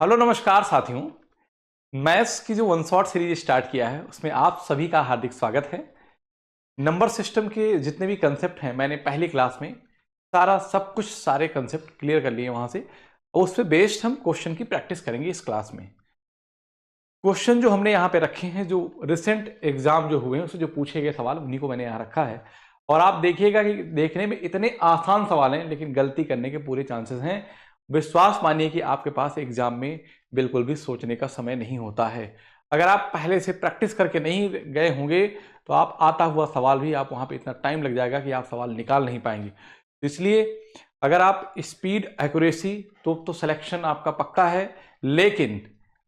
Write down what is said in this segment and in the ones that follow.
Hello नमस्कार साथियों। Maths की जो वन शॉट सीरीज स्टार्ट किया है उसमें आप सभी का हार्दिक स्वागत है। नंबर सिस्टम के जितने भी कंसेप्ट हैं मैंने पहली क्लास में सारे कंसेप्ट क्लियर कर लिए वहां से, और उस पर बेस्ड हम क्वेश्चन की प्रैक्टिस करेंगे इस क्लास में। क्वेश्चन जो हमने यहाँ पे रखे हैं, जो रिसेंट एग्जाम जो हुए हैं उससे जो पूछे गए सवाल, उन्हीं को मैंने यहाँ रखा है। और आप देखिएगा कि देखने में इतने आसान सवाल हैं लेकिन गलती करने के पूरे चांसेस हैं। विश्वास मानिए कि आपके पास एग्जाम में बिल्कुल भी सोचने का समय नहीं होता है। अगर आप पहले से प्रैक्टिस करके नहीं गए होंगे तो आप आता हुआ सवाल भी आप वहां पे इतना टाइम लग जाएगा कि आप सवाल निकाल नहीं पाएंगे। इसलिए अगर आप स्पीड एक्यूरेसी तो सिलेक्शन आपका पक्का है, लेकिन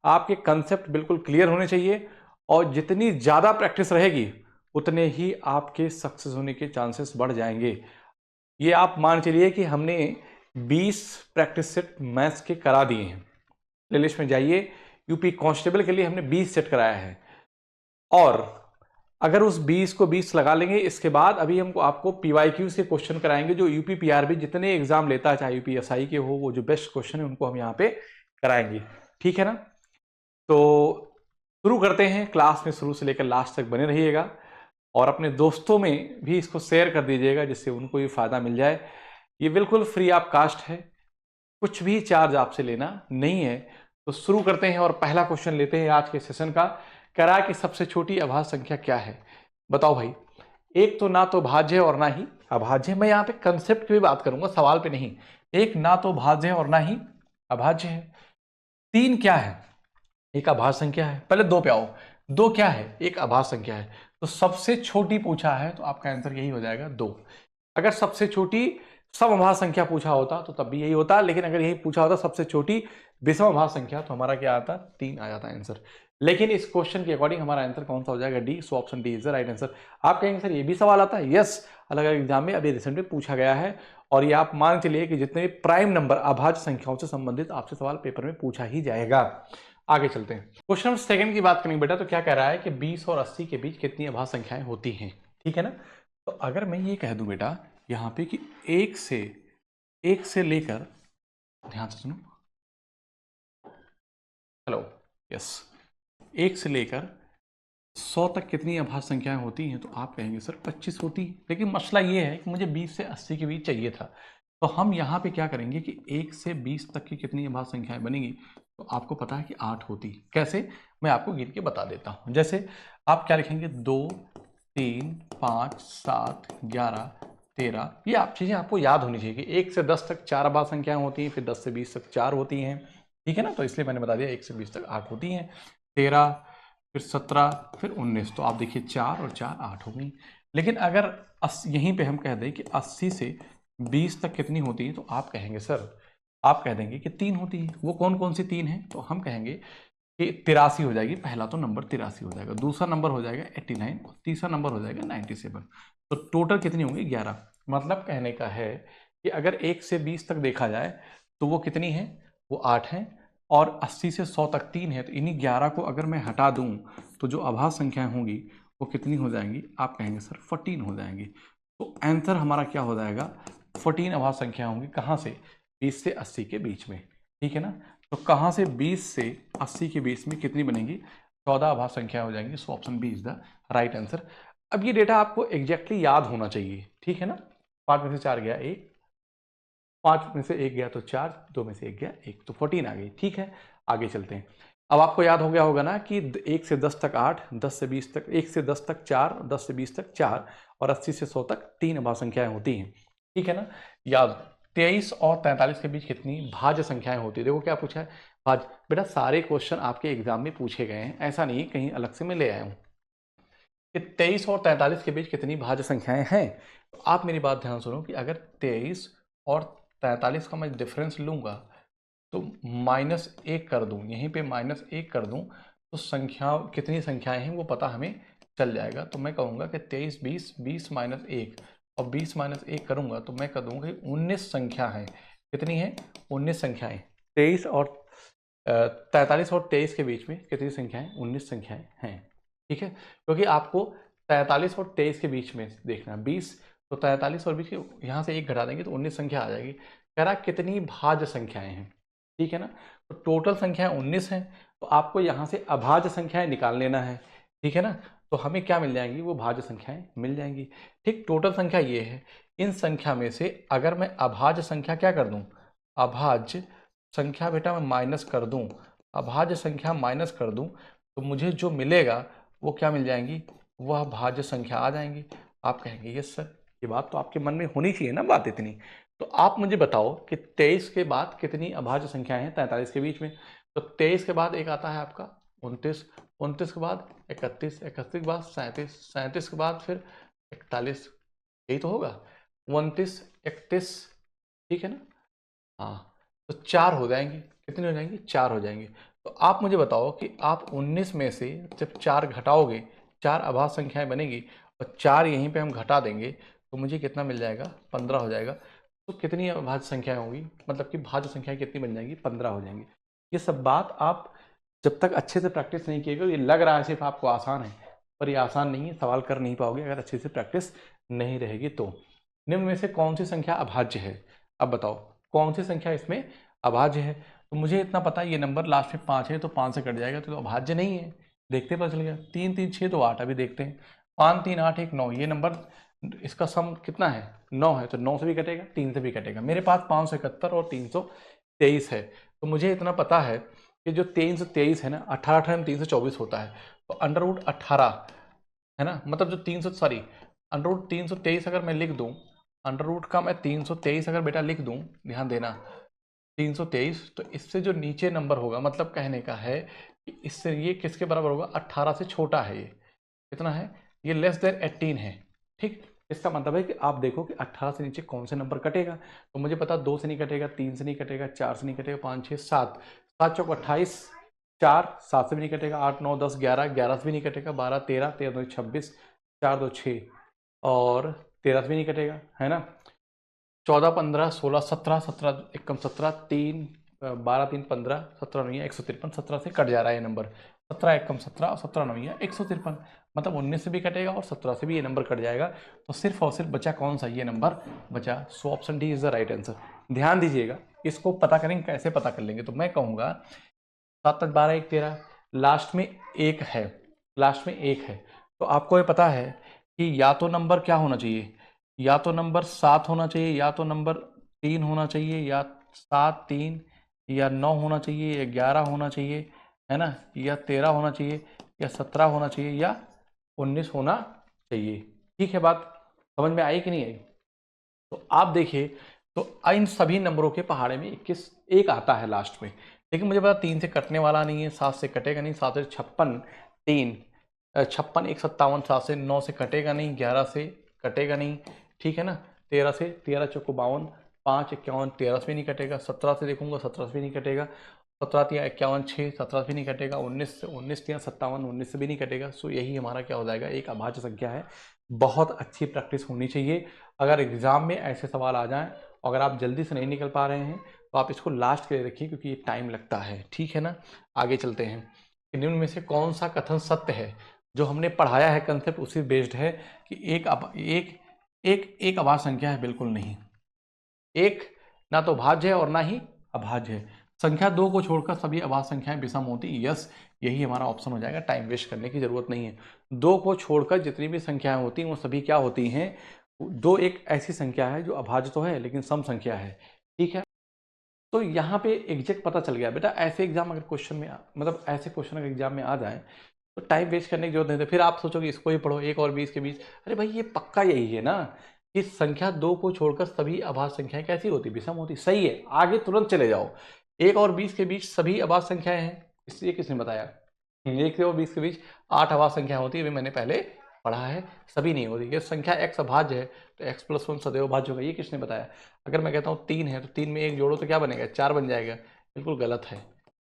आपके कंसेप्ट बिल्कुल क्लियर होने चाहिए। और जितनी ज़्यादा प्रैक्टिस रहेगी उतने ही आपके सक्सेस होने के चांसेस बढ़ जाएंगे। ये आप मान चलिए कि हमने 20 प्रैक्टिस सेट मैथ्स के करा दिए हैं। प्लेलिस्ट में जाइए, यूपी कांस्टेबल के लिए हमने 20 सेट कराया है। और अगर उस 20 को 20 लगा लेंगे, इसके बाद अभी हमको आपको पीवाईक्यूज के क्वेश्चन कराएंगे जो यूपी पीआरबी जितने एग्जाम लेता है, चाहे यूपीएसआई के हो, वो जो बेस्ट क्वेश्चन है उनको हम यहाँ पे कराएंगे। ठीक है ना? तो शुरू करते हैं। क्लास में शुरू से लेकर लास्ट तक बने रहिएगा और अपने दोस्तों में भी इसको शेयर कर दीजिएगा जिससे उनको भी फायदा मिल जाए। ये बिल्कुल फ्री ऑफ कास्ट है, कुछ भी चार्ज आपसे लेना नहीं है। तो शुरू करते हैं और पहला क्वेश्चन लेते हैं आज के सेशन का। कह रहा है कि सबसे छोटी अभाज्य संख्या क्या है? बताओ भाई। एक तो ना तो भाज्य और ना ही अभाज्य। मैं यहाँ पे कंसेप्ट की भी बात करूंगा, सवाल पे नहीं। एक ना तो भाज्य और ना ही अभाज्य है। तीन क्या है? एक अभाज्य संख्या है। पहले दो पे आओ। दो क्या है? एक अभाज्य संख्या है। तो सबसे छोटी पूछा है तो आपका आंसर यही हो जाएगा, दो। अगर सबसे छोटी सम अभाज्य संख्या पूछा होता तो तब भी यही होता, लेकिन अगर यही पूछा होता सबसे छोटी विषम अभाज्य संख्या तो हमारा क्या आता? तीन आ जाता आंसर। लेकिन इस क्वेश्चन के अकॉर्डिंग हमारा आंसर कौन सा हो जाएगा? D. So option D is the right answer. आप कहेंगे सर ये भी सवाल आता है? यस, अलग अलग एग्जाम में अभी रिसेंट में पूछा गया है। और ये आप मान चलिए कि जितने भी प्राइम नंबर अभाज्य संख्याओं से संबंधित आपसे सवाल पेपर में पूछा ही जाएगा। आगे चलते हैं। क्वेश्चन नंबर सेकंड की बात करेंगे बेटा, तो क्या कह रहा है कि 20 और 80 के बीच कितनी अभाज्य संख्याएं होती हैं? ठीक है ना? तो अगर मैं ये कह दूं बेटा यहाँ पे कि एक से लेकर, ध्यान से सुनो, हेलो, यस, एक से लेकर 100 तक कितनी अभाज्य संख्याएं होती हैं? तो आप कहेंगे सर 25 होती है। लेकिन मसला ये है कि मुझे 20 से 80 के बीच चाहिए था। तो हम यहाँ पे क्या करेंगे कि 1 से 20 तक की कितनी अभाज्य संख्याएं बनेंगी? तो आपको पता है कि 8 होती। कैसे? मैं आपको गिन के बता देता हूँ। जैसे आप क्या लिखेंगे? 2, 3, 5, 7, 11, 13। ये आप चीज़ें आपको याद होनी चाहिए कि 1 से 10 तक 4 अभाज्य संख्याएं होती हैं, फिर 10 से 20 तक 4 होती हैं। ठीक है ना? तो इसलिए मैंने बता दिया 1 से 20 तक 8 होती हैं। 13, फिर 17, फिर 19। तो आप देखिए 4 और 4 8 हो गई। लेकिन अगर यहीं पे हम कह दें कि 80 से 20 तक कितनी होती है, तो आप कहेंगे सर, आप कह देंगे कि 3 होती है। वो कौन कौन सी 3 है? तो हम कहेंगे कि 83 हो जाएगी। पहला तो नंबर 83 हो जाएगा, दूसरा नंबर हो जाएगा 89 और तीसरा नंबर हो जाएगा 97। तो टोटल कितनी होंगी? 11। मतलब कहने का है कि अगर 1 से 20 तक देखा जाए तो वो कितनी है? वो 8 है। और 80 से 100 तक 3 है। तो इन्हीं 11 को अगर मैं हटा दूं तो जो अभाज्य संख्याएं होंगी वो कितनी हो जाएंगी? आप कहेंगे सर 14 हो जाएंगी। तो आंसर हमारा क्या हो जाएगा? 14 अभाज्य संख्या होंगी। कहाँ से? 20 से 80 के बीच में। ठीक है ना? तो कहाँ से 20 से 80 के बीच में कितनी बनेगी? 14 अभाज्य संख्या हो जाएंगी। So option B is the right answer. अब ये डेटा आपको एग्जैक्टली याद होना चाहिए। ठीक है ना? 5 में से 4 गया 1, 5 में से 1 गया तो 4, 2 में से 1 गया 1, तो 14 आ गई। ठीक है, आगे चलते हैं। अब आपको याद हो गया होगा ना कि 1 से 10 तक 8, 10 से 20 तक 1 से 10 तक 4, 10 से 20 तक 4 और 80 से 100 तक 3 अभाज्य संख्याएं होती हैं। ठीक है ना? याद। 23 और 43 के बीच कितनी भाज्य संख्याएं होती है? देखो क्या पूछा है, भाज्य। बेटा सारे क्वेश्चन आपके एग्जाम में पूछे गए हैं, ऐसा नहीं कहीं अलग से मैं ले आया हूं कि 23 और 43 के बीच कितनी भाज्य संख्याएं हैं। तो आप मेरी बात ध्यान सुनो कि अगर 23 और 43 का मैं डिफरेंस लूंगा तो -1 कर दूं, यहीं पे -1 कर दूं तो संख्या कितनी संख्याएं हैं वो पता हमें चल जाएगा। तो मैं कहूँगा कि 23, 20, 20 -1 और 20 -1 करूँगा तो मैं कह दूंगा कि 19 संख्या है। कितनी है? 19 संख्याएं। 23 और 43 और 23 के बीच में कितनी संख्याएं? 19 संख्याएं हैं। ठीक है, क्योंकि आपको 43 और 23 के बीच में देखना है। 20 तो 43 और बीच के यहाँ से 1 घटा देंगे तो 19 संख्या आ जाएगी। कह रहा कितनी भाज्य संख्याएं हैं। ठीक है ना। तो टोटल संख्याएं 19 हैं, तो आपको यहाँ से अभाज्य संख्याएं निकाल लेना है, ठीक है ना। तो हमें क्या मिल जाएंगी, वो भाज्य संख्याएं मिल जाएंगी। ठीक, टोटल संख्या ये है। इन संख्या में से अगर मैं अभाज्य संख्या क्या कर दूं, अभाज्य संख्या बेटा मैं माइनस कर दूं, अभाज्य संख्या माइनस कर दूं, तो मुझे जो मिलेगा वो क्या मिल जाएंगी, वह भाज्य संख्या आ जाएंगी। आप कहेंगे यस सर, ये बात तो आपके मन में होनी चाहिए ना बात इतनी। तो आप मुझे बताओ कि 23 के बाद कितनी अभाज्य संख्याएं हैं 43 के बीच में। तो 23 के बाद एक आता है आपका 29, 29 के बाद 31, 31 के बाद 37, 37 के बाद फिर 41, यही तो होगा 29, 31, ठीक है ना। हाँ, तो 4 हो जाएंगे, कितने हो जाएंगे, 4 हो जाएंगे। तो आप मुझे बताओ कि आप 19 में से जब 4 घटाओगे, 4 अभाज्य संख्याएं बनेगी और 4 यहीं पे हम घटा देंगे, तो मुझे कितना मिल जाएगा, 15 हो जाएगा। तो कितनी अभाज्य संख्याएं होंगी, मतलब कि भाज्य संख्याएं कितनी बन जाएंगी, 15 हो जाएंगी। ये सब बात आप जब तक अच्छे से प्रैक्टिस नहीं किएगा, ये लग रहा है सिर्फ आपको आसान है, पर ये आसान नहीं है, सवाल कर नहीं पाओगे अगर अच्छे से प्रैक्टिस नहीं रहेगी तो। निम्न में से कौन सी संख्या अभाज्य है, अब बताओ कौन सी संख्या इसमें अभाज्य है। तो मुझे इतना पता है ये नंबर लास्ट में 5 है, तो 5 से कट जाएगा, तो अभाज्य नहीं है। देखते पता चल गया, 3 3 6 तो 8, अभी देखते हैं 5 3 8 1 9, ये नंबर इसका सम कितना है, 9 है, तो 9 से भी कटेगा, 3 से भी कटेगा। मेरे पास 571 और 323 है। तो मुझे इतना पता है कि जो 323 है ना, 18 18 में 324 होता है, तो अंडर रूट 18 है ना, मतलब जो अंडर रूट 323 अगर मैं लिख दूं, अंडर रूट का मैं 323 अगर बेटा लिख दूं, ध्यान देना 323, तो इससे जो नीचे नंबर होगा, मतलब कहने का है कि इससे ये किसके बराबर होगा, 18 से छोटा है। ये कितना है, ये लेस देन 18 है। ठीक, इसका मतलब है कि आप देखो कि 18 से नीचे कौन से नंबर कटेगा। तो मुझे पता 2 से नहीं कटेगा, 3 से नहीं कटेगा, 4 से नहीं कटेगा, 5 6 7, 7 चौक 28, 4 7 से भी नहीं कटेगा, 8 9 10 11, 11 से भी नहीं कटेगा, 12 13, 13 2 26, 4 2 6 और 13 से भी नहीं कटेगा, है ना। 14 15 16 17, 17 एकम 17, 3 12 3 15, 17 नहीं है 153, 17 से कट जा रहा है ये नंबर, 17 एकम 17 और 17 नहीं है 153, मतलब 19 से भी कटेगा और 17 से भी ये नंबर कट जाएगा। तो सिर्फ और सिर्फ बचा कौन सा, ये नंबर बचा। So option D is the right answer. ध्यान दीजिएगा, इसको पता करेंगे, कैसे पता कर लेंगे, तो मैं कहूँगा 7 7 12 1 13, लास्ट में एक है, लास्ट में एक है। तो आपको ये पता है कि या तो नंबर क्या होना चाहिए, या तो नंबर 7 होना चाहिए, या तो नंबर 3 होना चाहिए, या 7 3, या 9 होना चाहिए, या 11 होना चाहिए, है ना, या 13 होना चाहिए, या 17 होना चाहिए, या 19 होना चाहिए। ठीक है, बात समझ में आई कि नहीं आई। तो आप देखिए, तो इन सभी नंबरों के पहाड़े में 21 एक आता है लास्ट में, लेकिन मुझे पता 3 से कटने वाला नहीं है, 7 से कटेगा नहीं, 7 से 56, 3 56 1 57, 7 से 9 से कटेगा नहीं, 11 से कटेगा नहीं, ठीक है ना, 13 से 13 चौको 52, 5 51, 13 से भी नहीं कटेगा, 17 से देखूंगा 17 से भी नहीं कटेगा, 17 3 51 6, 17 से भी नहीं कटेगा, 19 19 3 57, 19 से भी नहीं कटेगा। सो यही हमारा क्या हो जाएगा, एक अभाज्य संख्या है। बहुत अच्छी प्रैक्टिस होनी चाहिए। अगर एग्जाम में ऐसे सवाल आ जाएं, अगर आप जल्दी से नहीं निकल पा रहे हैं, तो आप इसको लास्ट के लिए रखिए, क्योंकि ये टाइम लगता है, ठीक है ना। आगे चलते हैं कि निम्न में से कौन सा कथन सत्य है। जो हमने पढ़ाया है कंसेप्ट उसी बेस्ड है कि एक अभाज्य संख्या है, बिल्कुल नहीं। एक ना तो भाज्य है और ना ही अभाज्य है। संख्या 2 को छोड़कर सभी अभाज्य संख्याएं विषम होती, यस, यही हमारा ऑप्शन हो जाएगा। टाइम वेस्ट करने की जरूरत नहीं है। 2 को छोड़कर जितनी भी संख्याएं होती हैं वो सभी क्या होती हैं, 2 एक ऐसी संख्या है जो अभाज्य तो है लेकिन सम संख्या है, ठीक है। तो यहाँ पे एग्जैक्ट पता चल गया बेटा। ऐसे एग्जाम अगर क्वेश्चन में, मतलब ऐसे क्वेश्चन अगर एग्जाम में आ जाए तो टाइम वेस्ट करने की जरूरत नहीं है। फिर आप सोचोगे इसको ही पढ़ो, 1 और 20 के बीच, अरे भाई ये पक्का यही है ना कि संख्या 2 को छोड़कर सभी अभाज्य संख्याएं कैसी होती, विषम होती। सही है, आगे तुरंत चले जाओ। 1 और 20 के बीच सभी अभाज्य संख्याएं हैं, इसलिए किसने बताया, 1 और 20 के बीच 8 अभाज्य संख्या होती है, अभी मैंने पहले पढ़ा है। सभी नहीं होती। ये संख्या x अभाज्य है तो x + 1 सदैव भाज्य होगा, ये किसने बताया। अगर मैं कहता हूँ 3 है तो 3 में 1 जोड़ो तो क्या बनेगा, 4 बन जाएगा, बिल्कुल गलत है,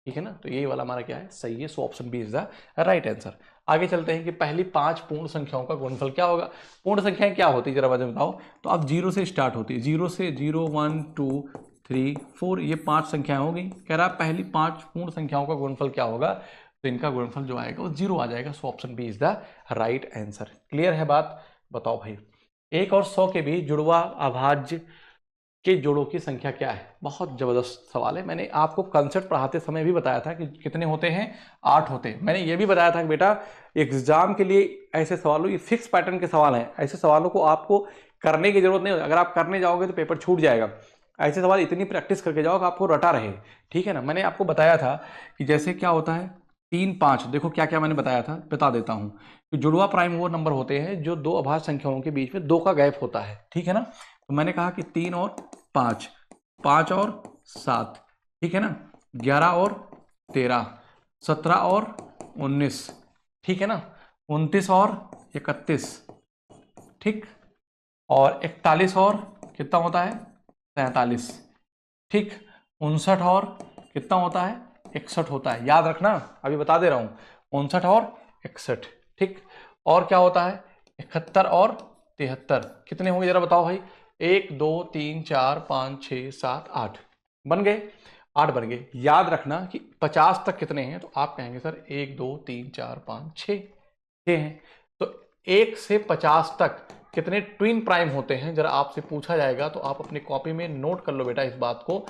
ठीक है ना। तो यही वाला हमारा क्या है, सही है। So option B is the right answer. आगे चलते हैं कि पहली 5 पूर्ण संख्याओं का गुणनफल क्या होगा। पूर्ण संख्याएं क्या होती है जरा मुझे बताओ। तो अब 0 से स्टार्ट होती है, 0 से 0 1 2 3 4, ये 5 संख्याएं हो गई। कह रहा है पहली 5 पूर्ण संख्याओं का गुणनफल क्या होगा, तो इनका गुणनफल जो आएगा वो 0 आ जाएगा। So option B is the right answer. Clear है बात, बताओ भाई। 1 और 100 के बीच जुड़वा अभाज्य के जोड़ों की संख्या क्या है? बहुत जबरदस्त सवाल है। मैंने आपको कंसेप्ट पढ़ाते समय भी बताया था कि कितने होते हैं, 8 होते हैं। मैंने ये भी बताया था कि बेटा एग्जाम के लिए ऐसे सवालों, ये फिक्स पैटर्न के सवाल हैं, ऐसे सवालों को आपको करने की जरूरत नहीं होती। अगर आप करने जाओगे तो पेपर छूट जाएगा। ऐसे सवाल इतनी प्रैक्टिस करके जाओ कि आपको रटा रहे, ठीक है ना। मैंने आपको बताया था कि जैसे क्या होता है 3, 5, देखो क्या क्या मैंने बताया था, बता देता हूं कि जुड़वा प्राइम वो नंबर होते हैं जो दो अभाज्य संख्याओं के बीच में 2 का गैप होता है, ठीक है ना। तो मैंने कहा कि 3 और 5, 5 और 7, ठीक है ना, 11 और 13, 17 और 19, ठीक है ना, 29 और 31, ठीक, और 41 और कितना होता है 43, ठीक, 59 और कितना होता है 61 होता है। याद रखना, अभी बता दे रहा हूं, 59 और 61, ठीक। और क्या होता है 71 और 73, कितने होंगे जरा बताओ भाई? 1 2 3 4 5 6 7 8 बन गए, 8 बन गए। याद रखना कि 50 तक कितने हैं, तो आप कहेंगे सर 1 2 3 4 5 6 हैं। तो 1 से 50 तक कितने ट्विन प्राइम होते हैं, जरा आपसे पूछा जाएगा तो आप अपनी कॉपी में नोट कर लो बेटा इस बात को,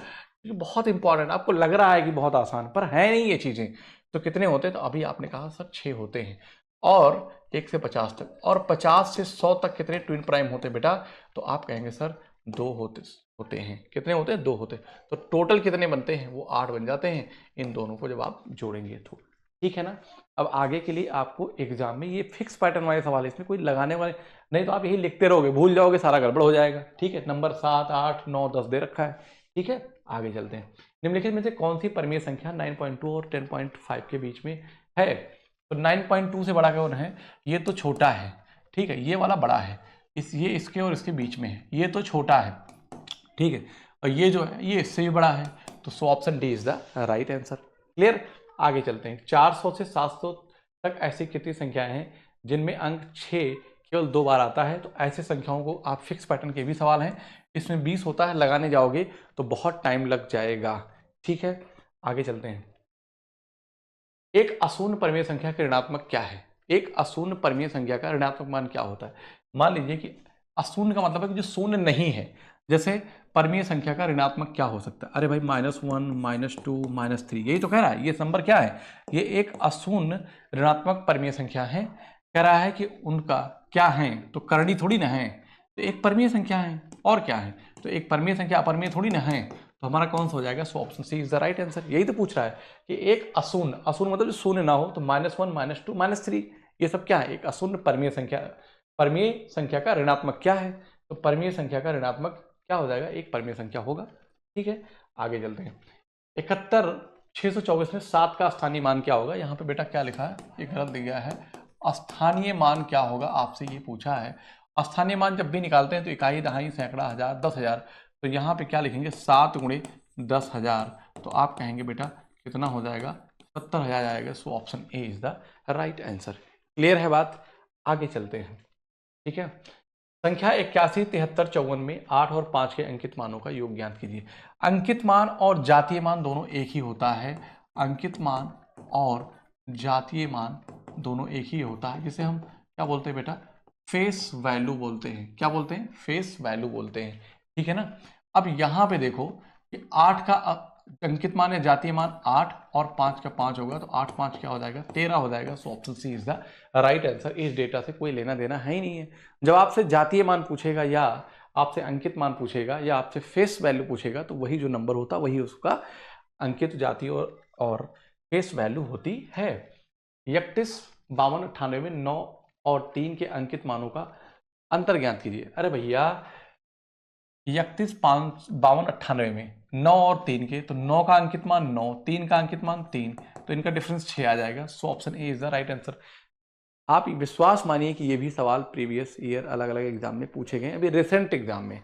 ये बहुत इंपॉर्टेंट। आपको लग रहा है कि बहुत आसान, पर है नहीं ये चीजें। तो कितने होते हैं? तो अभी आपने कहा सर 6 होते हैं। और 1 से 50 तक, और 50 से 100 तक कितने ट्विन प्राइम होते हैं बेटा? तो आप कहेंगे सर 2 होते हैं। कितने होते हैं? 2 होते हैं। तो टोटल कितने बनते हैं? वो 8 बन जाते हैं इन दोनों को जब आप जोड़ेंगे तो, ठीक है ना। अब आगे के लिए आपको एग्जाम में ये फिक्स पैटर्न वाले सवाल है, इसमें कोई लगाने वाले नहीं, तो आप यही लिखते रहोगे, भूल जाओगे, सारा गड़बड़ हो जाएगा, ठीक है। नंबर 7 8 9 10 दे रखा है, ठीक है। आगे चलते हैं। निम्नलिखित में से कौन सी परमीय संख्या 9.2 और 10.5 के बीच में है? तो 9.2 से बड़ा कौन है? ये तो छोटा है, ठीक है, ये वाला बड़ा है, ये इसके और इसके बीच में है, ये तो छोटा है, ठीक है, और ये जो है ये इससे भी बड़ा है। तो so option D is the right answer. Clear? आगे चलते हैं। 400 से 700 तक ऐसी कितनी संख्याएं हैं जिनमें अंक 6 केवल 2 बार आता है? तो ऐसे संख्याओं को आप फिक्स पैटर्न के भी सवाल हैं, इसमें 20 होता है, लगाने जाओगे तो बहुत टाइम लग जाएगा, ठीक है। आगे चलते हैं। एक अशून्य परमीय संख्या का ऋणात्मक क्या है? एक अशून्य परमीय संख्या का ऋणात्मक मान क्या होता है? मान लीजिए कि अशून्य का मतलब है कि जो शून्य नहीं है। जैसे परमीय संख्या का ऋणात्मक क्या हो सकता है? अरे भाई -1 -2 -3, यही तो कह रहा है। ये नंबर क्या है? ये एक अशून्य ऋणात्मक परमीय संख्या है। कह रहा है कि उनका क्या है, तो करणी थोड़ी ना है, तो एक परमीय संख्या है। और क्या है? तो एक परमीय संख्या अपरमीय थोड़ी ना है, तो हमारा कौन सा हो जाएगा? So option C is the right answer. यही तो पूछ रहा है कि एक अशून्य, अशून्य मतलब जो शून्य ना हो, तो -1 -2 -3 ये सब क्या है? एक अशून्य परमीय संख्या। परमीय संख्या का ऋणात्मक क्या है? तो परमीय संख्या का ऋणात्मक क्या हो जाएगा? एक परमीय संख्या होगा, ठीक है। आगे चलते हैं। 71 624 में 7 का स्थानीय मान क्या होगा? यहाँ पे बेटा क्या लिखा है? ये गलत दिया गया है। स्थानीय मान क्या होगा आपसे ये पूछा है। स्थानीय मान जब भी निकालते हैं तो इकाई, दहाई, सैकड़ा, हजार, 10,000, तो यहाँ पे क्या लिखेंगे? 7 × 10,000, तो आप कहेंगे बेटा कितना हो जाएगा? 70,000 आएगा। So option A is the right answer. Clear है बात? आगे चलते हैं, ठीक है। संख्या 81 73 54 में 8 और 5 के अंकित मानों का योग ज्ञात कीजिए। अंकित मान और जातीय मान दोनों एक ही होता है। अंकित मान और जातीय मान दोनों एक ही होता है, जिसे हम क्या बोलते हैं बेटा? फेस वैल्यू बोलते हैं। क्या बोलते हैं? फेस वैल्यू बोलते हैं, ठीक है ना। अब यहां पे देखो कि 8 का अंकित मान या जातीय मान 8 और 5 का 5 होगा, तो 8 5 क्या हो जाएगा? 13 हो जाएगा। So option C is the right answer. इस डेटा से कोई लेना देना है ही नहीं है। जब आपसे जातीय मान पूछेगा, या आपसे अंकित मान पूछेगा, या आपसे फेस वैल्यू पूछेगा, तो वही जो नंबर होता है वही उसका अंकित, जातीय और फेस वैल्यू होती है। 31 52 98 में 9 और 3 के अंकित मानों का अंतर ज्ञात कीजिए। अरे भैया 31 5 52 98 में 9 और 3 के, तो 9 का अंकित मान 9, 3 का अंकित मान 3, तो इनका डिफरेंस 6 आ जाएगा। So option A is the right answer. आप विश्वास मानिए कि ये भी सवाल प्रीवियस ईयर अलग अलग एग्जाम में पूछे गए, अभी रिसेंट एग्जाम में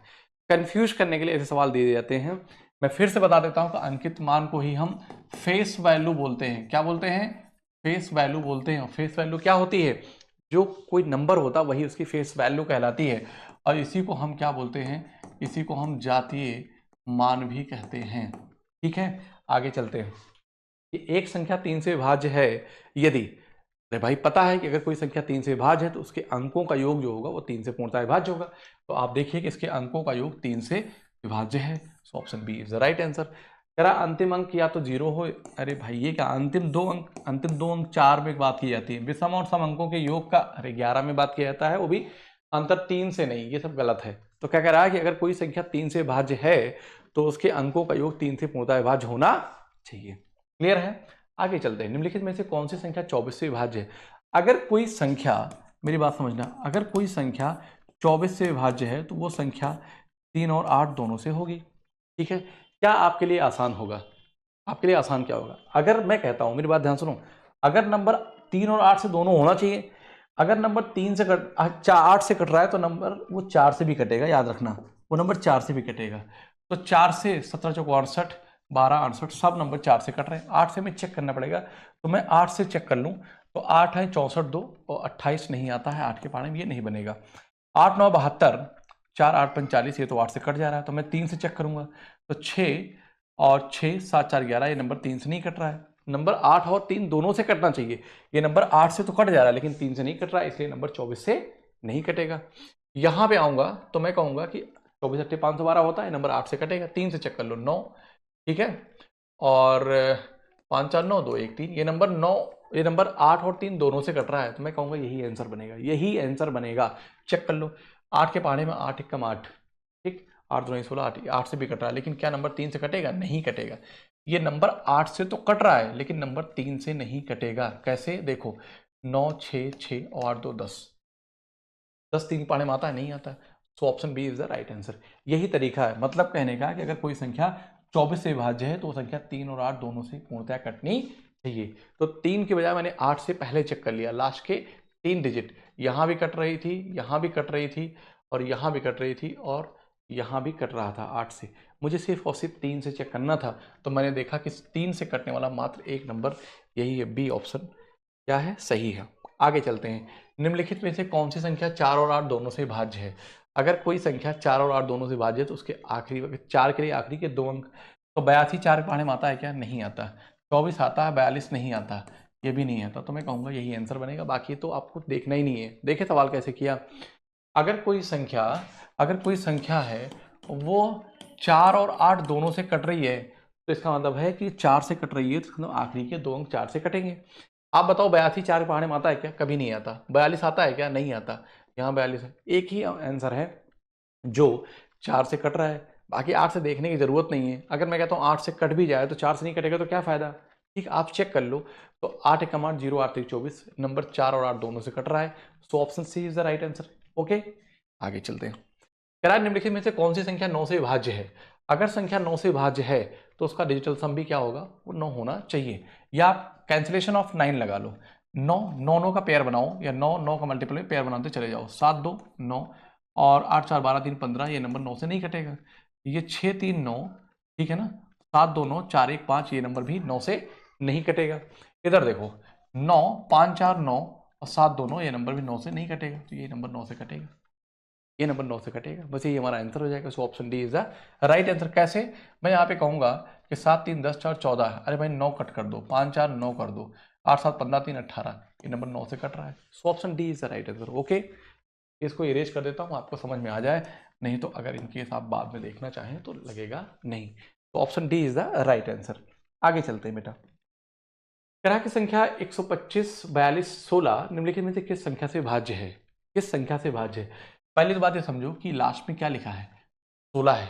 कंफ्यूज करने के लिए ऐसे सवाल दिए जाते हैं। मैं फिर से बता देता हूं कि अंकित मान को ही हम फेस वैल्यू बोलते हैं। क्या बोलते हैं? फेस वैल्यू बोलते हैं। फेस वैल्यू क्या होती है? जो कोई नंबर होता वही उसकी फेस वैल्यू कहलाती है, और इसी को हम क्या बोलते हैं? इसी को हम जातीय मान भी कहते हैं, ठीक है। आगे चलते हैं कि एक संख्या 3 से विभाज्य है यदि, अरे भाई पता है कि अगर कोई संख्या 3 से विभाज्य है तो उसके अंकों का योग जो होगा वो 3 से पूर्णतः विभाज्य होगा। तो आप देखिए कि इसके अंकों का योग 3 से विभाज्य है। So option B is the right answer. कह रहा अंतिम अंक या तो 0 हो, अरे भाई ये क्या, अंतिम दो अंक 4 में बात की जाती है, विषम और सम अंकों के योग का अरे 11 में बात किया जाता है, वो भी अंतर 3 से नहीं, ये सब गलत है। तो क्या कह रहा है कि अगर कोई संख्या 3 से भाज्य है तो उसके अंकों का योग 3 से पूर्णतः विभाज्य होना चाहिए। क्लियर है? आगे चलते हैं। निम्नलिखित में से कौन सी संख्या 24 से विभाज्य है? अगर कोई संख्या, मेरी बात समझना, अगर कोई संख्या 24 से विभाज्य है तो वो संख्या 3 और 8 दोनों से होगी। ठीक है, क्या आपके लिए आसान होगा? आपके लिए आसान क्या होगा? अगर मैं कहता हूं, मेरी बात ध्यान सुनो, अगर नंबर 3 और 8 से दोनों होना चाहिए, अगर नंबर 3 से 8 से कट रहा है तो नंबर वो 4 से भी कटेगा, याद रखना, वो नंबर 4 से भी कटेगा। तो 4 से 17 चौक 68, 12 68, सब नंबर 4 से कट रहे हैं। 8 से मैं चेक करना पड़ेगा, तो मैं 8 से चेक कर लूँ तो 8 है 64 2 और 28 नहीं आता है 8 के पाने में, ये नहीं बनेगा। 8 9 72, 4 8 45, ये तो 8 से कट जा रहा है, तो मैं 3 से चेक करूंगा तो 6 और 6 7 4 11, ये नंबर 3 से नहीं कट रहा है। नंबर 8 और 3 दोनों से कटना चाहिए, ये नंबर 8 से तो कट जा रहा है लेकिन 3 से नहीं कट रहा है, इसलिए नंबर 24 से नहीं कटेगा। यहां पे आऊंगा तो मैं कहूंगा कि 24 8 512 होता है, नंबर 8 से कटेगा। 3 से चेक कर लो 9, ठीक है, और 5 4 9 2 1 3, ये नंबर 9, ये नंबर 8 और 3 दोनों से कट रहा है, तो मैं कहूंगा यही आंसर बनेगा, यही आंसर बनेगा। चेक कर लो, 8 के पहाड़े में 8 1 8, ठीक, 8 2 16, 8 से भी कट रहा है, लेकिन क्या नंबर 3 से कटेगा? नहीं कटेगा। ये नंबर 8 से तो कट रहा है लेकिन नंबर 3 से नहीं कटेगा। कैसे? देखो, 9 6 6 और 8 2 10, 10 3 पहाड़े में आता है? नहीं आता। So option B is the right answer. यही तरीका है मतलब कहने का कि अगर कोई संख्या 24 से विभाज्य है तो वो संख्या 3 और 8 दोनों से पूर्णतः कटनी चाहिए। तो 3 की बजाय मैंने 8 से पहले चेक कर लिया, लास्ट के 3 डिजिट, यहां भी कट रही थी, यहां भी कट रही थी, और यहां भी कट रही थी, और यहां भी कट रहा था 8 से। मुझे सिर्फ और सिर्फ 3 से चेक करना था, तो मैंने देखा कि 3 से कटने वाला मात्र एक नंबर यही है, बी ऑप्शन क्या है? सही है। आगे चलते हैं। निम्नलिखित में से कौन सी संख्या 4 और 8 दोनों से भाज्य है? अगर कोई संख्या 4 और 8 दोनों से भाज्य है तो उसके आखिरी 4 के लिए आखिरी के 2 अंक, तो 82 4 के पहाड़े में आता है क्या? नहीं आता। 24 आता है, 42 नहीं आता, ये भी नहीं आता, तो मैं कहूंगा यही आंसर बनेगा। बाकी तो आपको देखना ही नहीं है। देखे सवाल कैसे किया। अगर कोई संख्या है वो 4 और 8 दोनों से कट रही है तो इसका मतलब है कि 4 से कट रही है, तो आखिरी के 2 अंक 4 से कटेंगे। आप बताओ, 82 4 के पहाड़े में आता है क्या? कभी नहीं आता। 42 आता है क्या? नहीं आता। यहाँ 42 है। एक ही आंसर है जो 4 से कट रहा है, बाकी 8 से देखने की जरूरत नहीं है। अगर मैं कहता हूँ 8 से कट भी जाए तो 4 से नहीं कटेगा तो क्या फायदा? ठीक, आप चेक कर लो। तो 8 1 8 0 8 3 24, नंबर 4 और 8 दोनों से कट रहा है। So option C is the right answer. Okay, आगे चलते हैं। कह रहा है निम्नलिखित में से कौन सी संख्या 9 से विभाज्य है? अगर संख्या 9 से विभाज्य है तो उसका डिजिटल सम भी क्या होगा? वो 9 होना चाहिए। या आप कैंसिलेशन ऑफ 9 लगा लो, 9 9 9 का पेयर बनाओ, या 9 9 का मल्टीपल में पेयर बनाते चले जाओ। 7 2 9 और 8 4 12 3 15, ये नंबर 9 से नहीं कटेगा। ये 6 3 9, ठीक है ना, 7 2 9 4 1 5, ये नंबर भी 9 से नहीं कटेगा। इधर देखो, 9 5 4 9 और 7 2 9, ये नंबर भी 9 से नहीं कटेगा, तो ये नंबर 9 से कटेगा, ये नंबर 9 से कटेगा। बस ये हमारा आंसर हो जाएगा। So option D is the right answer. कैसे? मैं यहाँ पे कहूंगा कि 7 3 10 4 14, अरे भाई 9 कट कर दो, 5 4 9 कर दो, 8 7 15 3 18, ये नंबर 9 से कट रहा है। So option D is the right answer. Okay, इसको इरेज कर देता हूँ, आपको समझ में आ जाए, नहीं तो अगर इनकेस आप बाद में देखना चाहें तो लगेगा नहीं। तो option D is the right answer. आगे चलते हैं बेटा। ग्रह की संख्या 125 42 16 निम्नलिखित में से किस संख्या से भाज्य है? किस संख्या से भाज्य है? पहली तो बात ये समझो कि लास्ट में क्या लिखा है, 16 है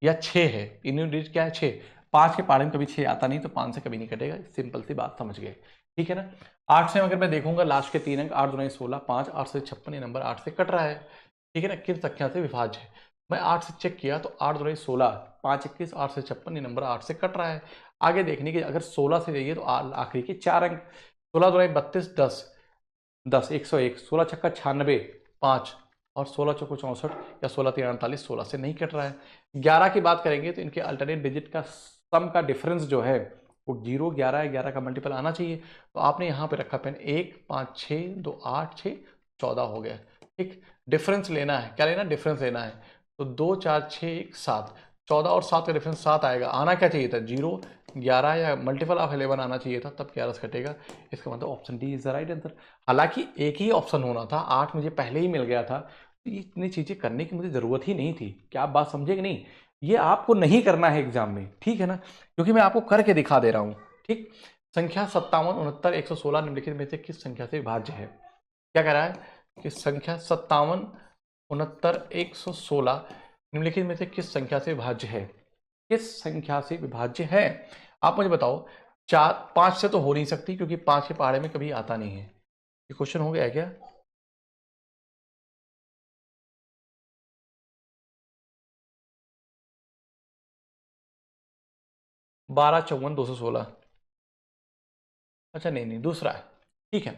या 6 है। इन्हीं डिजिट क्या है? 6। 5 के पहाड़े में कभी 6 आता नहीं, तो 5 से कभी नहीं कटेगा। सिंपल सी बात, समझ गए, ठीक है ना। 8 से अगर मैं देखूंगा लास्ट के 3 अंक, 8 2 16 5, 8 से 56, ये नंबर 8 से कट रहा है, ठीक है ना। किस संख्या से विभाज्य है? मैं 8 से चेक किया तो 8 2 16, 5 21, 8 से 56, ये नंबर 8 से कट रहा है। आगे देखने की, अगर 16 से जाइए तो आखिरी के 4 अंक, 16 2 32 10 10 101, 16 छक्का 96 5, और 16 चौको 64, या 16 3 48, 16 से नहीं कट रहा है। 11 की बात करेंगे तो इनके अल्टरनेट डिजिट का सम का डिफरेंस जो है वो 0 11 है, 11 का मल्टीपल आना चाहिए। तो आपने यहाँ पे रखा पेन, 1 5 6 2 8 6 14 हो गया, ठीक। डिफरेंस लेना है, क्या लेना? डिफरेंस लेना है। तो 2 4 6 1 7, 14 और 7 का डिफरेंस 7 आएगा। आना क्या चाहिए था? 0 11 या मल्टीपल ऑफ 11 आना चाहिए था, तब 11 से कटेगा। इसका मतलब option D is the right answer. हालांकि एक ही ऑप्शन होना था, 8 मुझे पहले ही मिल गया था, तो इतनी चीजें करने की मुझे जरूरत ही नहीं थी। क्या आप बात समझे कि नहीं? ये आपको नहीं करना है एग्जाम में, ठीक है ना, क्योंकि मैं आपको करके दिखा दे रहा हूं। ठीक, संख्या 57, 69, 116 निम्नलिखित में से किस संख्या से विभाज्य है? क्या कह रहा है कि संख्या 57, 69, 116 निम्नलिखित में से किस संख्या से विभाज्य है? किस संख्या से विभाज्य है? आप मुझे बताओ। 4, 5 से तो हो नहीं सकती, क्योंकि 5 के पहाड़े में कभी आता नहीं है। ये क्वेश्चन हो गया क्या? 12, 54, 216। अच्छा नहीं नहीं, दूसरा है। ठीक है,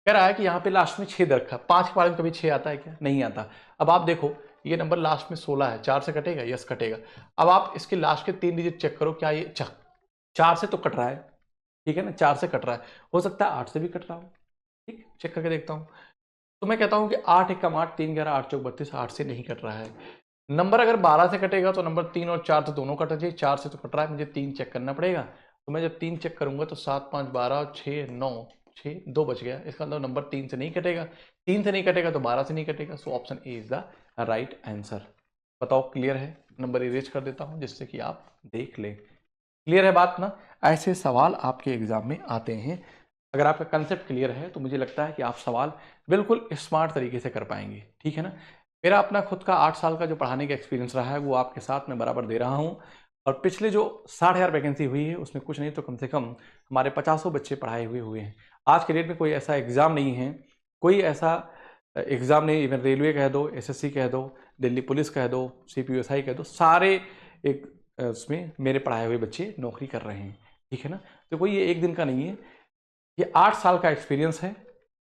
कह रहा है कि यहाँ पे लास्ट में 6 दे रखा, 5 के पहाड़े में कभी 6 आता है क्या? नहीं आता। अब आप देखो, ये नंबर लास्ट में 16 है, 4 से कटेगा? यस कटेगा। अब आप इसके लास्ट के 3 डिजिट चेक करो, क्या ये 4 से तो कट रहा है, ठीक है ना, 4 से कट रहा है, हो सकता है 8 से भी कट रहा हो। ठीक, चेक करके देखता हूँ। तो मैं कहता हूँ कि 8 एकम 8, 3 11, 8 चौक 32, 8 से नहीं कट रहा है। नंबर अगर 12 से कटेगा तो नंबर 3 और 4 तो दोनों कटना चाहिए, 4 से तो कट रहा है, मुझे 3 चेक करना पड़ेगा। तो मैं जब 3 चेक करूंगा तो 7, 5, 12, 6, 9, 6, 2 बच गया। इसका मतलब नंबर 3 से नहीं कटेगा, 3 से नहीं कटेगा तो 12 से नहीं कटेगा। So option A is the right answer. बताओ क्लियर है? नंबर इरेज कर देता हूं जिससे कि आप देख लें। क्लियर है बात ना? ऐसे सवाल आपके एग्जाम में आते हैं। अगर आपका कंसेप्ट क्लियर है तो मुझे लगता है कि आप सवाल बिल्कुल स्मार्ट तरीके से कर पाएंगे, ठीक है ना। मेरा अपना खुद का 8 साल का जो पढ़ाने का एक्सपीरियंस रहा है वो आपके साथ में बराबर दे रहा हूँ। और पिछले जो 60,000 वैकेंसी हुई है उसमें कुछ नहीं तो कम से कम हमारे 50 बच्चे पढ़ाए हुए हैं। आज के डेट में कोई ऐसा एग्ज़ाम नहीं है, कोई ऐसा एग्ज़ाम नहीं, इवन रेलवे कह दो, एसएससी कह दो, दिल्ली पुलिस कह दो, सीपीयूएसआई कह दो, सारे एक उसमें मेरे पढ़ाए हुए बच्चे नौकरी कर रहे हैं, ठीक है ना। तो कोई ये एक दिन का नहीं है, ये 8 साल का एक्सपीरियंस है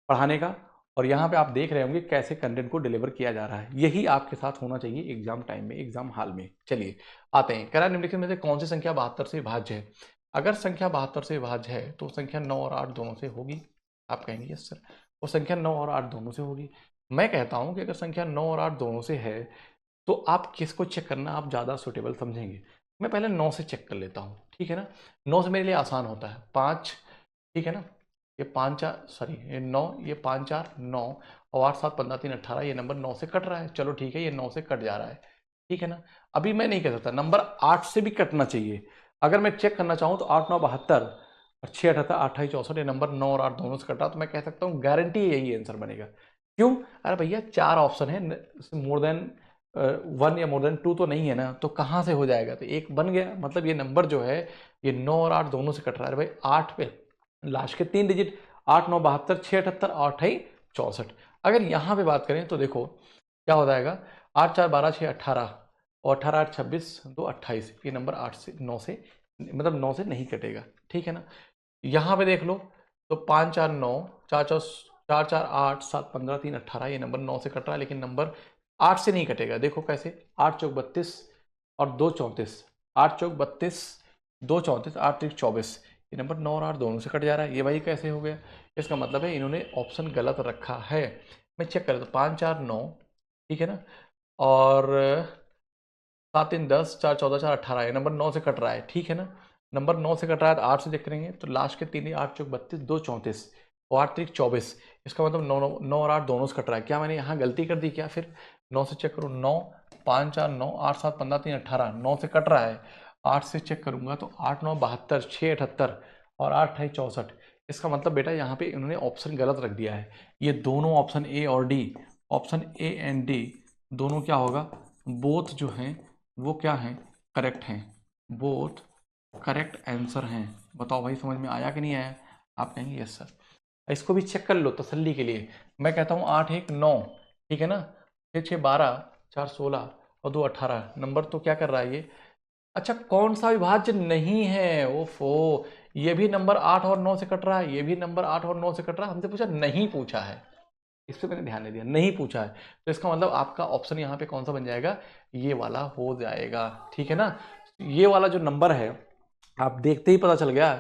पढ़ाने का। और यहाँ पे आप देख रहे होंगे कैसे कंटेंट को डिलीवर किया जा रहा है। यही आपके साथ होना चाहिए एग्जाम टाइम में, एग्जाम हॉल में। चलिए आते हैं, कह रहा है निम्नलिखित में से कौन सी संख्या 72 से विभाज्य है? अगर संख्या 72 से विभाज्य है तो संख्या 9 और 8 दोनों से होगी। आप कहेंगे यस सर, वो संख्या 9 और 8 दोनों से होगी। मैं कहता हूँ कि अगर संख्या 9 और 8 दोनों से है तो आप किसको चेक करना आप ज़्यादा सुटेबल समझेंगे? मैं पहले 9 से चेक कर लेता हूँ, ठीक है ना। 9 से मेरे लिए आसान होता है, 5, ठीक है ना। ये 5 4 सॉरी ये 9, ये 5 4 9 और 8 7 15 3 18, ये नंबर 9 से कट रहा है। चलो ठीक है, ये 9 से कट जा रहा है, ठीक है ना। अभी मैं नहीं कह सकता नंबर 8 से भी कटना चाहिए। अगर मैं चेक करना चाहूँ तो 8 9 72 और 6 78 8 28 64, ये नंबर 9 और 8 दोनों से कटा, तो मैं कह सकता हूँ गारंटी यही आंसर बनेगा। क्यों? अरे भैया 4 ऑप्शन है, मोर देन 1 या मोर देन 2 तो नहीं है ना, तो कहाँ से हो जाएगा? तो एक बन गया, मतलब ये नंबर जो है ये 9 और 8 दोनों से कट रहा है। भाई 8 पे लास्ट के 3 डिजिट, 8 9 72, 6 78 8 64। अगर यहाँ पे बात करें तो देखो क्या हो जाएगा, 8 4 12 6 18 और 18 8 26 2 28, ये नंबर 8 से 9 से मतलब 9 से नहीं कटेगा, ठीक है ना। यहाँ पे देख लो तो 5 4 9 4 4 4 4 8 7 15 3 18, ये नंबर 9 से कट रहा है लेकिन नंबर 8 से नहीं कटेगा। देखो कैसे, 8 चौक 32 और 2 34, 8 चौक 32 2 34 8 3 24, ये नंबर 9 और 8 दोनों से कट जा रहा है। ये भाई कैसे हो गया? इसका मतलब है इन्होंने ऑप्शन गलत रखा है। मैं चेक कर रहा था, 5 4 9, ठीक है ना, और 7 3 10 4 14 4 18, ये नंबर 9 से कट रहा है, ठीक है ना। नंबर 9 से कट रहा है तो 8 से चेक करेंगे तो लास्ट के 3 8 चौक 32 2 34 और 8 3 24, इसका मतलब 9 और 8 दोनों से कट रहा है। क्या मैंने यहाँ गलती कर दी क्या? फिर 9 से चेक करूँ, 9 5 4 9 8 7 15 3 18, 9 से कट रहा है। 8 से चेक करूंगा तो 8 9 72 6 78 और 8 28 64, इसका मतलब बेटा यहाँ पे इन्होंने ऑप्शन गलत रख दिया है। ये दोनों ऑप्शन ए और D, option A and D दोनों क्या होगा, बोथ जो हैं वो क्या हैं, करेक्ट हैं, बोथ करेक्ट आंसर हैं। बताओ भाई समझ में आया कि नहीं आया? आप कहेंगे यस सर। इसको भी चेक कर लो तसल्ली के लिए। मैं कहता हूँ 8 1 9, ठीक है ना, 6 6 12 4 16 और 2 18, नंबर तो क्या कर रहा है ये? अच्छा कौन सा विभाज्य नहीं है? ओफो, ये भी नंबर 8 और 9 से कट रहा है, ये भी नंबर 8 और 9 से कट रहा है। हमसे पूछा नहीं पूछा है, इस पर मैंने ध्यान नहीं दिया, नहीं पूछा है। तो इसका मतलब आपका ऑप्शन यहाँ पे कौन सा बन जाएगा? ये वाला हो जाएगा, ठीक है ना। ये वाला जो नंबर है आप देखते ही पता चल गया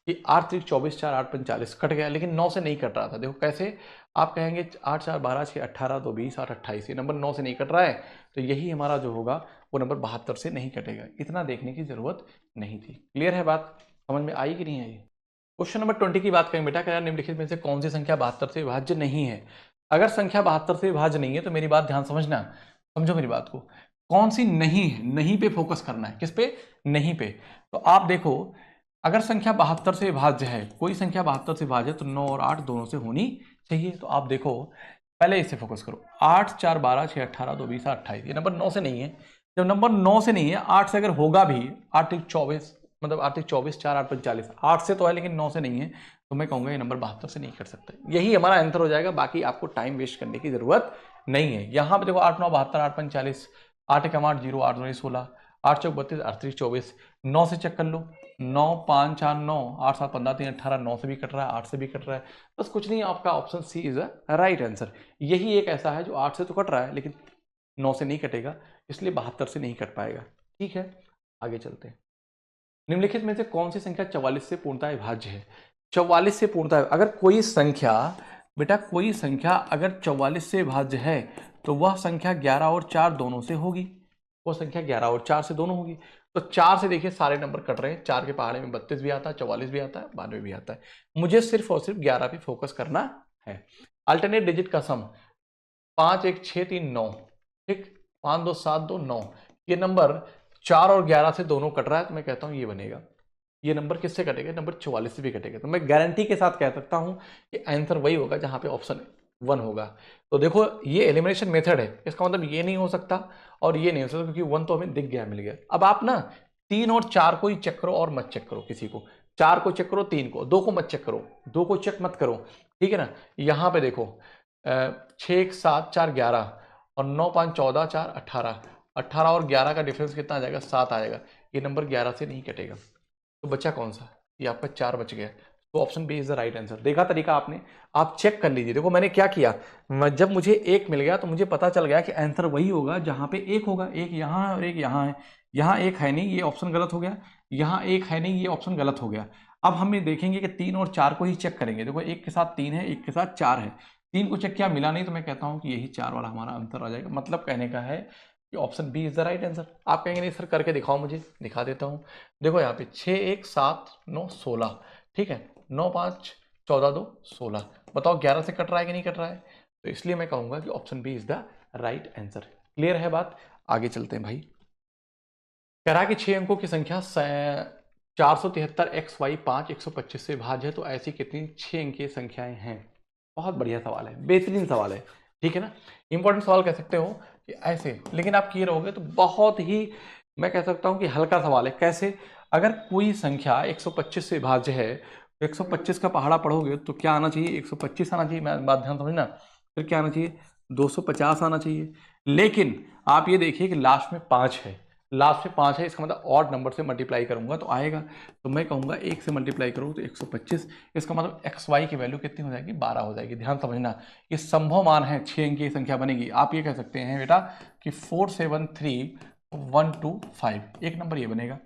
कि 8 3 24 4 8 45 कट गया, लेकिन 9 से नहीं कट रहा था। देखो कैसे, आप कहेंगे 8 4 12 6 18 2 20 8 28, ये नंबर 9 से नहीं कट रहा है, तो यही हमारा जो होगा वो नंबर 72 से नहीं कटेगा। इतना देखने की जरूरत नहीं थी। क्लियर है बात? समझ में आई कि नहीं आई? क्वेश्चन नंबर 20 की बात करें बेटा, क्या निम्नलिखित में से कौन सी संख्या 72 से विभाज्य नहीं है? अगर संख्या 72 से विभाज्य नहीं है तो मेरी बात ध्यान समझना, समझो मेरी बात को। कौन सी नहीं है, नहीं पे फोकस करना है। किस पे? नहीं पे। तो आप देखो, अगर संख्या 72 से विभाज्य है, कोई संख्या 72 से विभाज्य है, तो 9 और 8 दोनों से होनी चाहिए। तो आप देखो, पहले इससे फोकस करो। 8 4 12 6 18 2 20 28, ये नंबर 9 से नहीं है। जब नंबर 9 से नहीं है, 8 से अगर होगा भी, 8 1 24, मतलब 8 1 24, 4 8 45, 8 से तो है लेकिन 9 से नहीं है, तो मैं कहूंगा ये नंबर 72 से नहीं कर सकता। यही हमारा आंसर हो जाएगा। बाकी आपको टाइम वेस्ट करने की जरूरत नहीं है। यहां पे देखो 8 9 72, 8 5 40, 8 1 8 0, 8 2 16, 8 चौक 32, 8 3 24, 9 से चेक कर लो, 9 5 4 9, 8 7 15 3 18, 9 से भी कट रहा है, 8 से भी कट रहा है। बस कुछ नहीं, आपका option C is a right answer. यही एक ऐसा है जो 8 से तो कट रहा है लेकिन 9 से नहीं कटेगा, इसलिए 72 से नहीं कट पाएगा। ठीक है, आगे चलते हैं। निम्नलिखित में से कौन सी संख्या 44 से पूर्णतः विभाज्य है? 44 से पूर्णतः, अगर कोई संख्या, बेटा कोई संख्या अगर 44 से विभाज्य है तो वह संख्या 11 और 4 दोनों से होगी। वो संख्या 11 और 4 से दोनों होगी। तो 4 से देखिए सारे नंबर कट रहे हैं। 4 के पहाड़े में 32 भी आता है, 44 भी आता है, 92 भी आता है। मुझे सिर्फ और सिर्फ 11 पे फोकस करना है। अल्टरनेट डिजिट का सम 5 1 6 3 9, ठीक, 5 2 7 2 9, ये नंबर 4 और 11 से दोनों कट रहा है, तो मैं कहता हूं ये बनेगा। ये नंबर किससे कटेगा? नंबर 44 से भी कटेगा। तो मैं गारंटी के साथ कह सकता हूं कि आंसर वही होगा जहां पे ऑप्शन 1 होगा। तो देखो, ये एलिमिनेशन मेथड है, इसका मतलब ये नहीं हो सकता और ये नहीं हो सकता, क्योंकि 1 तो हमें दिख गया, मिल गया। अब आप ना 3 और 4 को ही चेक करो और मत चेक करो किसी को। 4 को चेक करो, 3 को, 2 को मत चेक करो, 2 को चेक मत करो, ठीक है ना। यहां पे देखो 6 1 7 4 11 और 9 5 14 4 18, 18 और 11 का डिफरेंस कितना आ जाएगा? 7 आएगा। ये नंबर 11 से नहीं कटेगा। तो बचा कौन सा? ये आपका 4 बच गया। तो option B is the right answer. देखा तरीका आपने? आप चेक कर लीजिए। देखो मैंने क्या किया, जब मुझे 1 मिल गया तो मुझे पता चल गया कि आंसर वही होगा जहां पे 1 होगा। एक यहाँ है और एक यहाँ है। यहाँ 1 है नहीं, ये ऑप्शन गलत हो गया। यहाँ 1 है नहीं, ये ऑप्शन गलत हो गया। अब हम ये देखेंगे कि 3 और 4 को ही चेक करेंगे। देखो 1 के साथ 3 है, 1 के साथ 4 है, 3 को चेक किया, मिला नहीं, तो मैं कहता हूं कि यही 4 वाला हमारा आंसर आ जाएगा। मतलब कहने का है कि option B is the right answer. आप कहेंगे नहीं सर करके दिखाओ मुझे, दिखा देता हूं। देखो यहाँ पे 6 1 7 9 16, ठीक है, 9 5 14 2 16, बताओ 11 से कट रहा है कि नहीं कट रहा है? तो इसलिए मैं कहूंगा कि option B is the right answer. Clear है बात? आगे चलते हैं भाई। कह रहा है कि 6 अंकों की संख्या 473 एक्स वाई 5 125 से भाज्य है, तो ऐसी कितनी 6 अंकीय संख्याएं हैं? बहुत बढ़िया सवाल है, बेहतरीन सवाल है, ठीक है ना। इंपॉर्टेंट सवाल कह सकते हो कि ऐसे, लेकिन आप किए रहोगे तो बहुत ही, मैं कह सकता हूं कि हल्का सवाल है। कैसे? अगर कोई संख्या 125 से भाज्य है, तो 125 का पहाड़ा पढ़ोगे तो क्या आना चाहिए? 125 आना चाहिए। मैं बात ध्यान समझना। फिर क्या आना चाहिए? 250 आना चाहिए। लेकिन आप ये देखिए कि लास्ट में 5 है, लास्ट में 5 है, इसका मतलब ऑड नंबर से मल्टीप्लाई करूंगा तो आएगा। तो मैं कहूंगा 1 से मल्टीप्लाई करूँ तो 125, इसका मतलब एक्स वाई की वैल्यू कितनी हो जाएगी? 12 हो जाएगी। ध्यान समझना, ये संभव मान है, 6 अंक की संख्या बनेगी। आप ये कह सकते हैं बेटा कि 473125, एक नंबर ये बनेगा।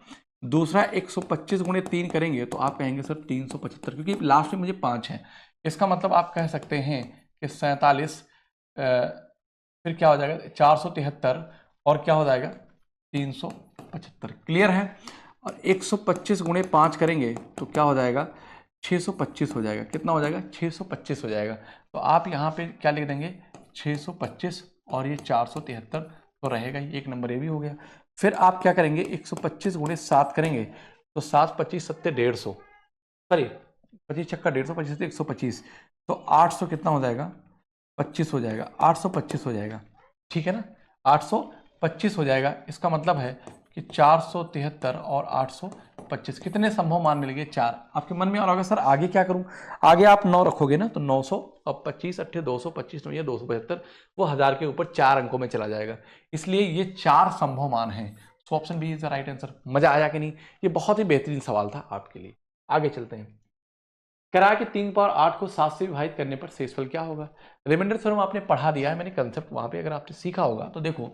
दूसरा 125 गुणे 3 करेंगे तो आप कहेंगे सर 375, क्योंकि लास्ट में मुझे 5 है। इसका मतलब आप कह सकते हैं कि 47, फिर क्या हो जाएगा? 473 और क्या हो जाएगा? 375। क्लियर है? और 125 गुणे 5 करेंगे तो क्या हो जाएगा? 625 हो जाएगा। कितना हो जाएगा? 625 हो जाएगा। तो आप यहाँ पे क्या लिख देंगे? 625 और ये 473 तो रहेगा ही, एक नंबर ये भी हो गया। फिर आप क्या करेंगे? 125 गुणे 7 करेंगे तो 7 25 7 150, सॉरी 25 छक्का 150, 25 से 125, तो 800 कितना हो जाएगा? 25 हो जाएगा। 825 हो जाएगा, ठीक है ना। 825 हो जाएगा। इसका मतलब है कि 473 और 825 कितने संभव मान मिल गए? 4। आपके मन में और होगा सर आगे क्या करूं? आगे आप 9 रखोगे ना, तो 900 और 25 अट्ठे 225, ये 275, वो 1000 के ऊपर 4 अंकों में चला जाएगा। इसलिए ये 4 संभव मान है। So option B is the right answer. मजा आया कि नहीं? ये बहुत ही बेहतरीन सवाल था आपके लिए। आगे चलते हैं। करा कि 3 पावर 8 को 7 से विभाजित करने पर शेषफल क्या होगा? रिमाइंडर थ्योरम आपने पढ़ा दिया है, मैंने कंसेप्ट वहां पे अगर आपने सीखा होगा तो देखो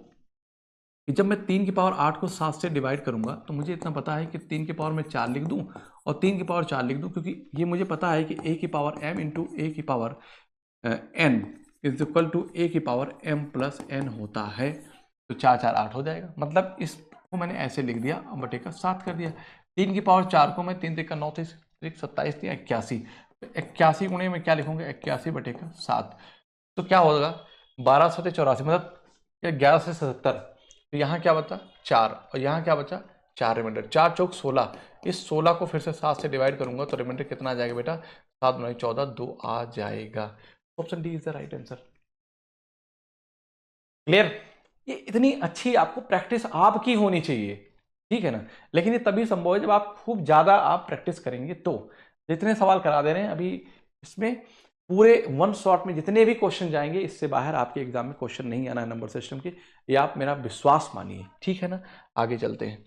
कि जब मैं 3 की पावर 8 को 7 से डिवाइड करूंगा तो मुझे इतना पता है कि 3 की पावर में 4 लिख दूं और 3 की पावर 4 लिख दूं, क्योंकि ये मुझे पता है कि a की पावर m इंटू ए की power n is equal to a की पावर m प्लस n होता है। तो 4 4 8 हो जाएगा। मतलब इसको मैंने ऐसे लिख दिया, बटे का 7 कर दिया। 3 की पावर 4 को मैं 3 3 का 9 27 दिया 81, तो 81 गुणे में क्या लिखूंगा? 81 बटे का 7। तो क्या होगा? 12 7 84, मतलब 11 से 77, तो यहाँ क्या बचा 4 और यहाँ क्या बचा 4 रिमाइंडर, 4 चौक 16। इस 16 को फिर से 7 से डिवाइड करूंगा तो रिमाइंडर कितना आ जाएगा बेटा 7 9 14 2 आ जाएगा। Option D is the right answer. Clear? ये इतनी अच्छी आपको प्रैक्टिस आपकी होनी चाहिए, ठीक है ना। लेकिन ये तभी संभव है जब आप खूब ज्यादा आप प्रैक्टिस करेंगे। तो जितने सवाल करा दे रहे हैं अभी इसमें पूरे वन शॉट में जितने भी क्वेश्चन जाएंगे इससे बाहर आपके एग्जाम में क्वेश्चन नहीं आना है नंबर सिस्टम के, ये आप मेरा विश्वास मानिए, ठीक है ना। आगे चलते हैं।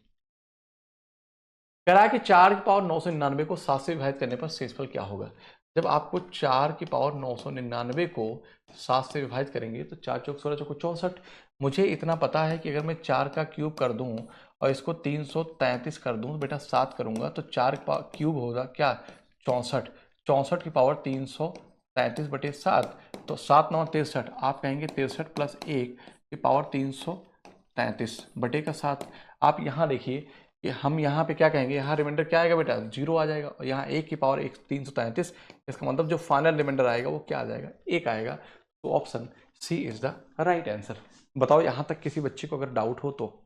कह रहा है कि 4 की पावर 999 को 7 से विभाजित करने पर शेषफल क्या होगा। जब आपको 4 की पावर 999 को 7 से विभाजित करेंगे तो 4 चौक 16 चौक 64। मुझे इतना पता है कि अगर मैं 4 का क्यूब कर दूं और इसको 333 कर दूं तो बेटा 7 करूंगा तो 4 का क्यूब होगा क्या 64। 64 की पावर 333/7 तो 7 9 63। आप कहेंगे 63 प्लस 1 की पावर 333/7। आप यहाँ देखिए कि हम यहाँ पे क्या कहेंगे, यहाँ रिमाइंडर क्या आएगा बेटा 0 आ जाएगा और यहाँ 1 की पावर 333। इसका मतलब जो फाइनल रिमाइंडर आएगा वो क्या आ जाएगा 1 आएगा। तो option C is the right answer. बताओ यहाँ तक किसी बच्चे को अगर डाउट हो तो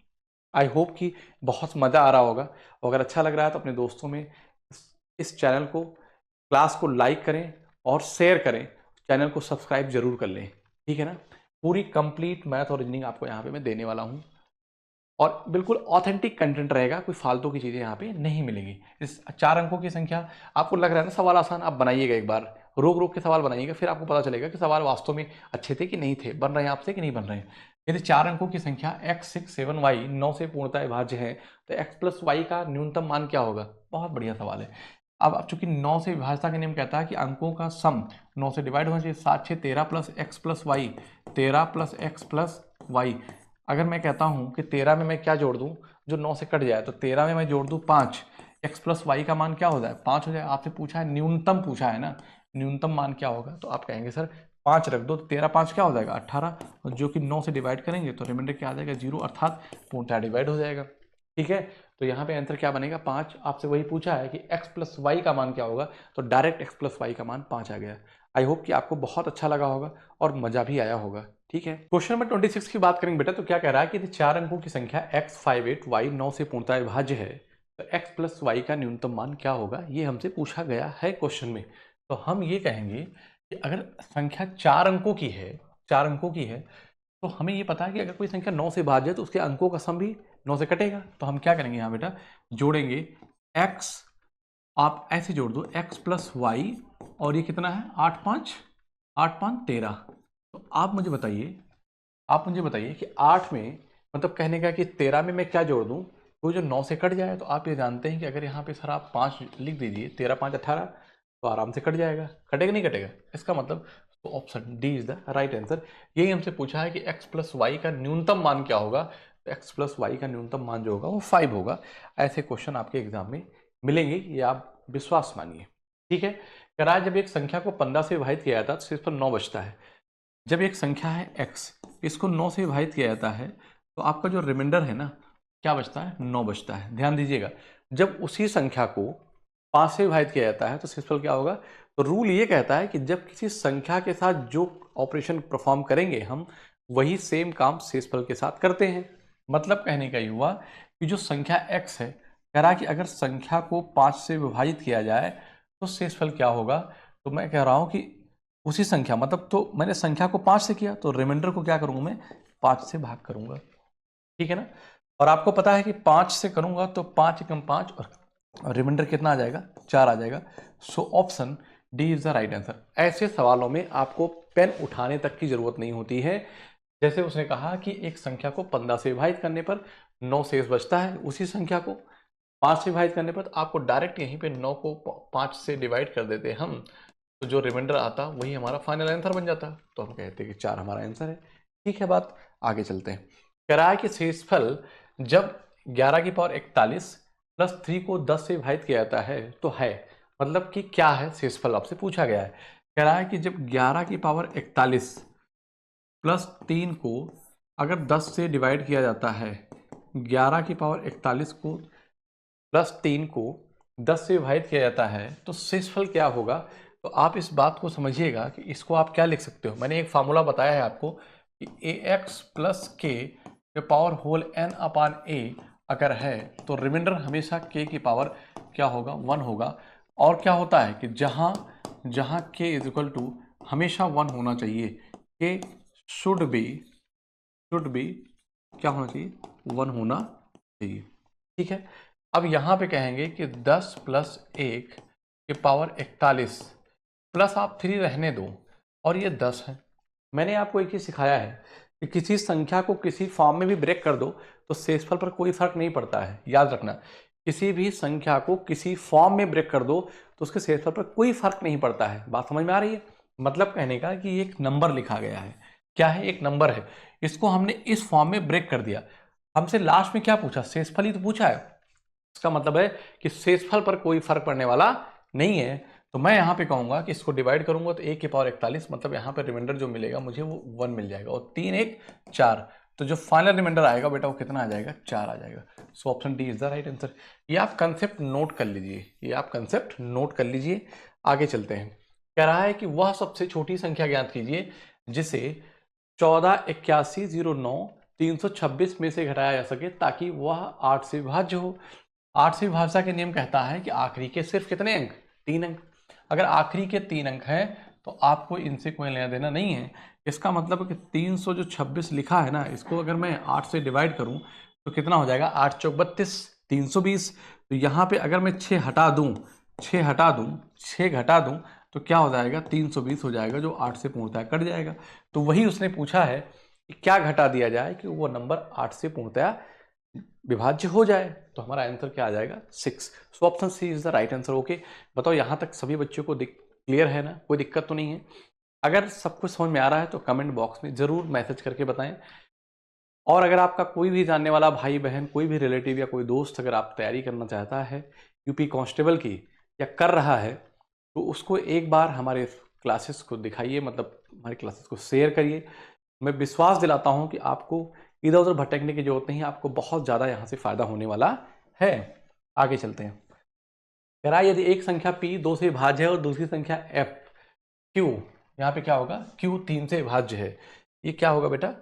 आई होप कि बहुत मज़ा आ रहा होगा। अगर अच्छा लग रहा है तो अपने दोस्तों में इस चैनल को क्लास को लाइक करें और शेयर करें, चैनल को सब्सक्राइब जरूर कर लें, ठीक है ना। पूरी कंप्लीट मैथ और रीजनिंग आपको यहाँ पे मैं देने वाला हूँ और बिल्कुल ऑथेंटिक कंटेंट रहेगा, कोई फालतू की चीज़ें यहाँ पे नहीं मिलेंगी। इस 4 अंकों की संख्या आपको लग रहा है ना सवाल आसान, आप बनाइएगा एक बार, रोक रोक के सवाल बनाइएगा, फिर आपको पता चलेगा कि सवाल वास्तव में अच्छे थे कि नहीं थे, बन रहे हैं आपसे कि नहीं बन रहे हैं। यदि 4 अंकों की संख्या x 6 7 y 9 से पूर्णतः भाज्य है तो x प्लस वाई का न्यूनतम मान क्या होगा। बहुत बढ़िया सवाल है। अब चूंकि 9 से विभाज्यता का नियम कहता है कि अंकों का सम 9 से डिवाइड होना चाहिए। 7 6 13 plus X plus Y 13 plus X plus Y. अगर मैं कहता हूं कि 13 में मैं क्या जोड़ दूं जो 9 से कट जाए तो 13 में मैं जोड़ दूं 5, एक्स प्लस वाई का मान क्या हो जाए 5 हो जाए। आपसे पूछा है न्यूनतम, पूछा है ना न्यूनतम मान क्या होगा, तो आप कहेंगे सर 5 रख दो तो 13 5 क्या हो जाएगा 18, और जो कि 9 से डिवाइड करेंगे तो रिमाइंडर क्या आ जाएगा 0, अर्थात पूर्णतः डिवाइड हो जाएगा, ठीक है। तो यहाँ पे आंसर क्या बनेगा 5। आपसे वही पूछा है कि x प्लस वाई का मान क्या होगा, तो डायरेक्ट x प्लस वाई का मान 5 आ गया। आई होप कि आपको बहुत अच्छा लगा होगा और मजा भी आया होगा, ठीक है। क्वेश्चन नंबर 26 की बात करेंगे बेटा, तो क्या कह रहा है कि 4 अंकों की संख्या x 5 8 y 9 से पूर्णतः विभाज्य है तो x प्लस वाई का न्यूनतम मान क्या होगा, ये हमसे पूछा गया है क्वेश्चन में। तो हम ये कहेंगे कि अगर संख्या 4 अंकों की है, 4 अंकों की है, तो हमें ये पता है कि अगर कोई संख्या 9 से भाज्य है तो उसके अंकों का सम भी 9 से कटेगा। तो हम क्या करेंगे यहाँ बेटा जोड़ेंगे x, आप ऐसे जोड़ दो x प्लस वाई और ये कितना है 8 5 13। तो आप मुझे बताइए कि 8 में मतलब कहने का कि 13 में मैं क्या जोड़ दूं तो जो 9 से कट जाए। तो आप ये जानते हैं कि अगर यहाँ पे सर आप 5 लिख दीजिए 13 5 18 तो आराम से कट जाएगा, कटेगा नहीं कटेगा, इसका मतलब तो option D is the right answer. यही हमसे पूछा है कि x प्लस वाई का न्यूनतम मान क्या होगा, तो x प्लस वाई का न्यूनतम मान जो होगा वो 5 होगा। ऐसे क्वेश्चन आपके एग्जाम में मिलेंगे, ये आप विश्वास मानिए, ठीक है। कह रहा है जब एक संख्या को 15 से विभाजित किया जाता है तो सिर्फ 9 बचता है। जब एक संख्या है x, इसको 9 से विभाजित किया जाता है तो आपका जो रिमाइंडर है ना क्या बचता है 9 बचता है। ध्यान दीजिएगा, जब उसी संख्या को 5 से विभाजित किया जाता है तो शेषफल क्या होगा। तो रूल ये कहता है कि जब किसी संख्या के साथ जो ऑपरेशन परफॉर्म करेंगे हम वही सेम काम शेषफल के साथ करते हैं। मतलब कहने का ये हुआ कि जो संख्या x है, कह रहा है कि अगर संख्या को 5 से विभाजित किया जाए तो शेषफल क्या होगा। तो मैं कह रहा हूं कि उसी संख्या मतलब, तो मैंने संख्या को 5 से किया तो रिमाइंडर को क्या करूंगा मैं 5 से भाग करूंगा, ठीक है ना। और आपको पता है कि 5 से करूंगा तो 5 एकम 5 और रिमाइंडर कितना आ जाएगा 4 आ जाएगा। So option D is the right answer. ऐसे सवालों में आपको पेन उठाने तक की जरूरत नहीं होती है। जैसे उसने कहा कि एक संख्या को 15 से विभाजित करने पर 9 शेष बचता है, उसी संख्या को 5 से विभाजित करने पर आपको डायरेक्ट यहीं पे 9 को 5 से डिवाइड कर देते हम, तो जो रिमाइंडर आता वही हमारा फाइनल आंसर बन जाता। तो हम कहते हैं कि 4 हमारा आंसर है, ठीक है। बात आगे चलते हैं। कह रहा है कि शेषफल जब 11 की पावर 41 प्लस 3 को 10 से विभाजित किया जाता है तो है, मतलब कि क्या है शेषफल आपसे पूछा गया है। कह रहा है कि जब 11 की पावर 41 प्लस 3 को अगर 10 से डिवाइड किया जाता है, 11 की पावर 41 को प्लस 3 को 10 से विभाजित किया जाता है तो शेषफल क्या होगा। तो आप इस बात को समझिएगा कि इसको आप क्या लिख सकते हो। मैंने एक फार्मूला बताया है आपको कि ax प्लस के के power whole n upon a अगर है तो रिमाइंडर हमेशा k की पावर क्या होगा, 1 होगा। और क्या होता है कि जहां k इज इक्वल टू हमेशा 1 होना चाहिए, k शुड बी क्या होना चाहिए, 1 होना चाहिए। ठीक है, अब यहां पे कहेंगे कि 10 प्लस 1 के पावर 41 प्लस आप 3 रहने दो और ये 10 है। मैंने आपको एक चीज सिखाया है कि किसी संख्या को किसी फॉर्म में भी ब्रेक कर दो तो शेषफल पर कोई फर्क नहीं पड़ता है। याद रखना, किसी भी संख्या को किसी फॉर्म में ब्रेक कर दो तो उसके शेषफल पर कोई फर्क नहीं पड़ता है। बात समझ में आ रही है? मतलब कहने का कि एक नंबर लिखा गया है, क्या है, एक नंबर है, इसको हमने इस फॉर्म में ब्रेक कर दिया। हमसे लास्ट में क्या पूछा, शेषफल ही तो पूछा है। इसका मतलब है कि शेषफल पर कोई फर्क पड़ने वाला नहीं है। तो मैं यहां पे कहूंगा कि इसको डिवाइड करूंगा तो a की पावर 41, मतलब यहां पे रिमाइंडर जो मिलेगा मुझे वो 1 मिल जाएगा, और 3 1 4, तो जो फाइनल रिमाइंडर आएगा बेटा वो कितना आ जाएगा, 4 आ जाएगा। So option D is the right answer. ये आप कंसेप्ट नोट कर लीजिए, आगे चलते हैं। कह रहा है कि वह सबसे छोटी संख्या ज्ञात कीजिए जिसे 148109 में से घटाया जा सके ताकि वह 8 से विभाज्य हो। 8 से विभाज्यता के नियम कहता है कि आखिरी के सिर्फ कितने अंक, 3 अंक। अगर आखिरी के 3 अंक हैं तो आपको इनसे कोई लेना देना नहीं है। इसका मतलब है कि 326 लिखा है ना, इसको अगर मैं 8 से डिवाइड करूं तो कितना हो जाएगा, 8 चौक 32, 320। तो यहाँ पे अगर मैं 6 घटा दूं तो क्या हो जाएगा, 320 हो जाएगा, जो 8 से पूर्णतः कट जाएगा। तो वही उसने पूछा है कि क्या घटा दिया जाए कि वो नंबर 8 से पूर्णतः विभाज्य हो जाए। तो हमारा आंसर क्या आ जाएगा, 6। So option C is the right answer. Okay, बताओ यहाँ तक सभी बच्चों को क्लियर है ना, कोई दिक्कत तो नहीं है? अगर सब कुछ समझ में आ रहा है तो कमेंट बॉक्स में जरूर मैसेज करके बताएं। और अगर आपका कोई भी जानने वाला भाई बहन, कोई भी रिलेटिव या कोई दोस्त अगर आप तैयारी करना चाहता है यूपी कांस्टेबल की या कर रहा है, तो उसको एक बार हमारे क्लासेस को दिखाइए, मतलब हमारे क्लासेस को शेयर करिए। मैं विश्वास दिलाता हूं कि आपको इधर उधर भटकने की जरूरत नहीं है, आपको बहुत ज़्यादा यहाँ से फायदा होने वाला है। आगे चलते हैं। कह रहा है यदि एक संख्या p 2 से विभाज्य है और दूसरी संख्या f q, यहाँ पे क्या होगा, q 3 से विभाज्य है, ये क्या होगा बेटा,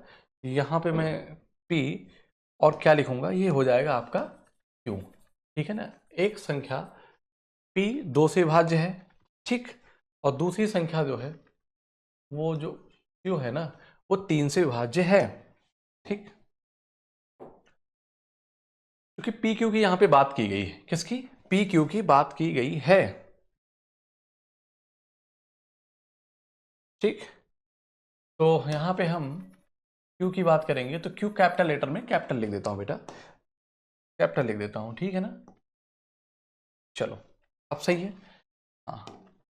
यहाँ पे मैं p और क्या लिखूंगा, ये हो जाएगा आपका q। ठीक है ना, एक संख्या p 2 से विभाज्य है, ठीक, और दूसरी संख्या जो है वो जो q है ना वो 3 से विभाज्य है, ठीक। क्योंकि पी क्यू की यहां पे बात की गई है, किसकी, पी क्यू की बात की गई है, ठीक। तो यहां पे हम क्यू की बात करेंगे तो क्यू कैपिटल लेटर में कैपिटल लिख देता हूं बेटा, कैपिटल लिख देता हूं, ठीक है ना। चलो अब सही है। हाँ,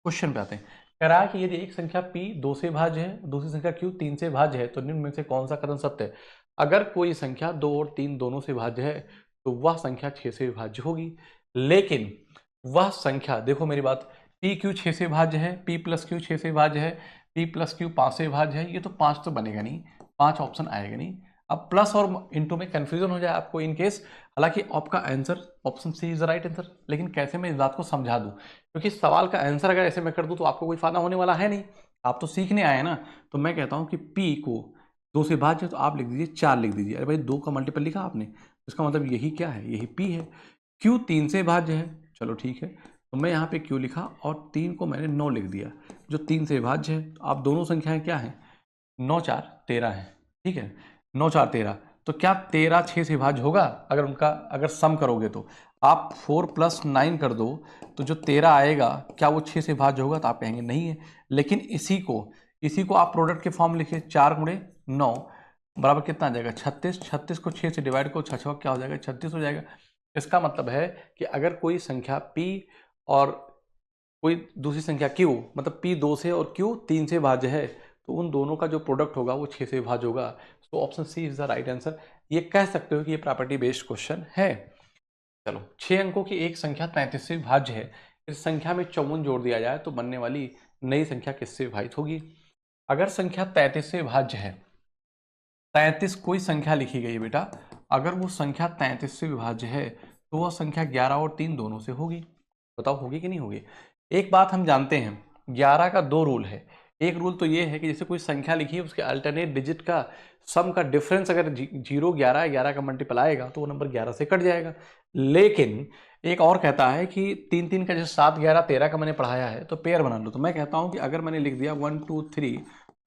क्वेश्चन पे आते हैं। कह रहा है कि यदि एक संख्या p 2 से भाज्य है, दूसरी संख्या q 3 से भाज्य है, तो निम्न में से कौन सा कथन सत्य है। अगर कोई संख्या 2 और 3 दोनों से भाज्य है तो वह संख्या 6 से विभाज्य होगी। लेकिन वह संख्या, देखो मेरी बात, p q 6 से भाज्य है, p प्लस q 6 से भाज्य है, p प्लस q 5 से भाज्य है, ये तो 5 तो बनेगा नहीं, 5 ऑप्शन आएगा नहीं। अब प्लस और इंटू में कंफ्यूजन हो जाए आपको इन केस, हालांकि आपका answer option C is the right answer. लेकिन कैसे मैं इस बात को समझा दूं, क्योंकि सवाल का आंसर अगर ऐसे मैं कर दूं तो आपको कोई फायदा होने वाला है नहीं, आप तो सीखने आए ना। तो मैं कहता हूं कि p को 2 से भाज्य तो आप लिख दीजिए 4 लिख दीजिए। अरे भाई 2 का मल्टीपल लिखा आपने, इसका मतलब यही क्या है, यही p है। q 3 से भाज्य है, चलो ठीक है, तो मैं यहाँ पे q लिखा और 3 को मैंने 9 लिख दिया, जो 3 से भाज्य है। तो आप दोनों संख्याएं क्या है, 9 4 13 है, ठीक है, 9 4 13। तो क्या 13 6 से भाज्य होगा, अगर उनका अगर सम करोगे तो आप 4 + 9 कर दो तो जो 13 आएगा क्या वो 6 से भाज्य होगा, तो आप कहेंगे नहीं है। लेकिन इसी को आप प्रोडक्ट के फॉर्म लिखे, 4 × 9 बराबर कितना आ जाएगा, 36। 36 को 6 से डिवाइड करो, 6 क्या हो जाएगा, 36 हो जाएगा। इसका मतलब है कि अगर कोई संख्या p और कोई दूसरी संख्या q, मतलब p 2 से और q 3 से भाज्य है, तो उन दोनों का जो प्रोडक्ट होगा वो 6 से भाज्य होगा। तो option C is the right answer. ये कह सकते हो कि ये प्रॉपर्टी बेस्ड क्वेश्चन है। चलो, 6 अंकों की एक संख्या 33 से भाज्य है, इस संख्या में 54 जोड़ दिया जाए तो बनने वाली नई संख्या किससे विभाजित होगी। अगर संख्या 33 से भाज्य है, 33 कोई संख्या लिखी गई है बेटा, अगर वो संख्या 33 से विभाज्य है तो वह संख्या 11 और 3 दोनों से होगी। बताओ होगी कि नहीं होगी। एक बात हम जानते हैं, 11 का 2 रूल है, एक रूल तो ये है कि जैसे कोई संख्या लिखी है उसके अल्टरनेट डिजिट का सम का डिफरेंस अगर 0 11 11 का मल्टीपल आएगा तो वो नंबर 11 से कट जाएगा। लेकिन एक और कहता है कि 3 3 का जैसे 7 11 13 का मैंने पढ़ाया है तो पेयर बना लो। तो मैं कहता हूं कि अगर मैंने लिख दिया 1 2 3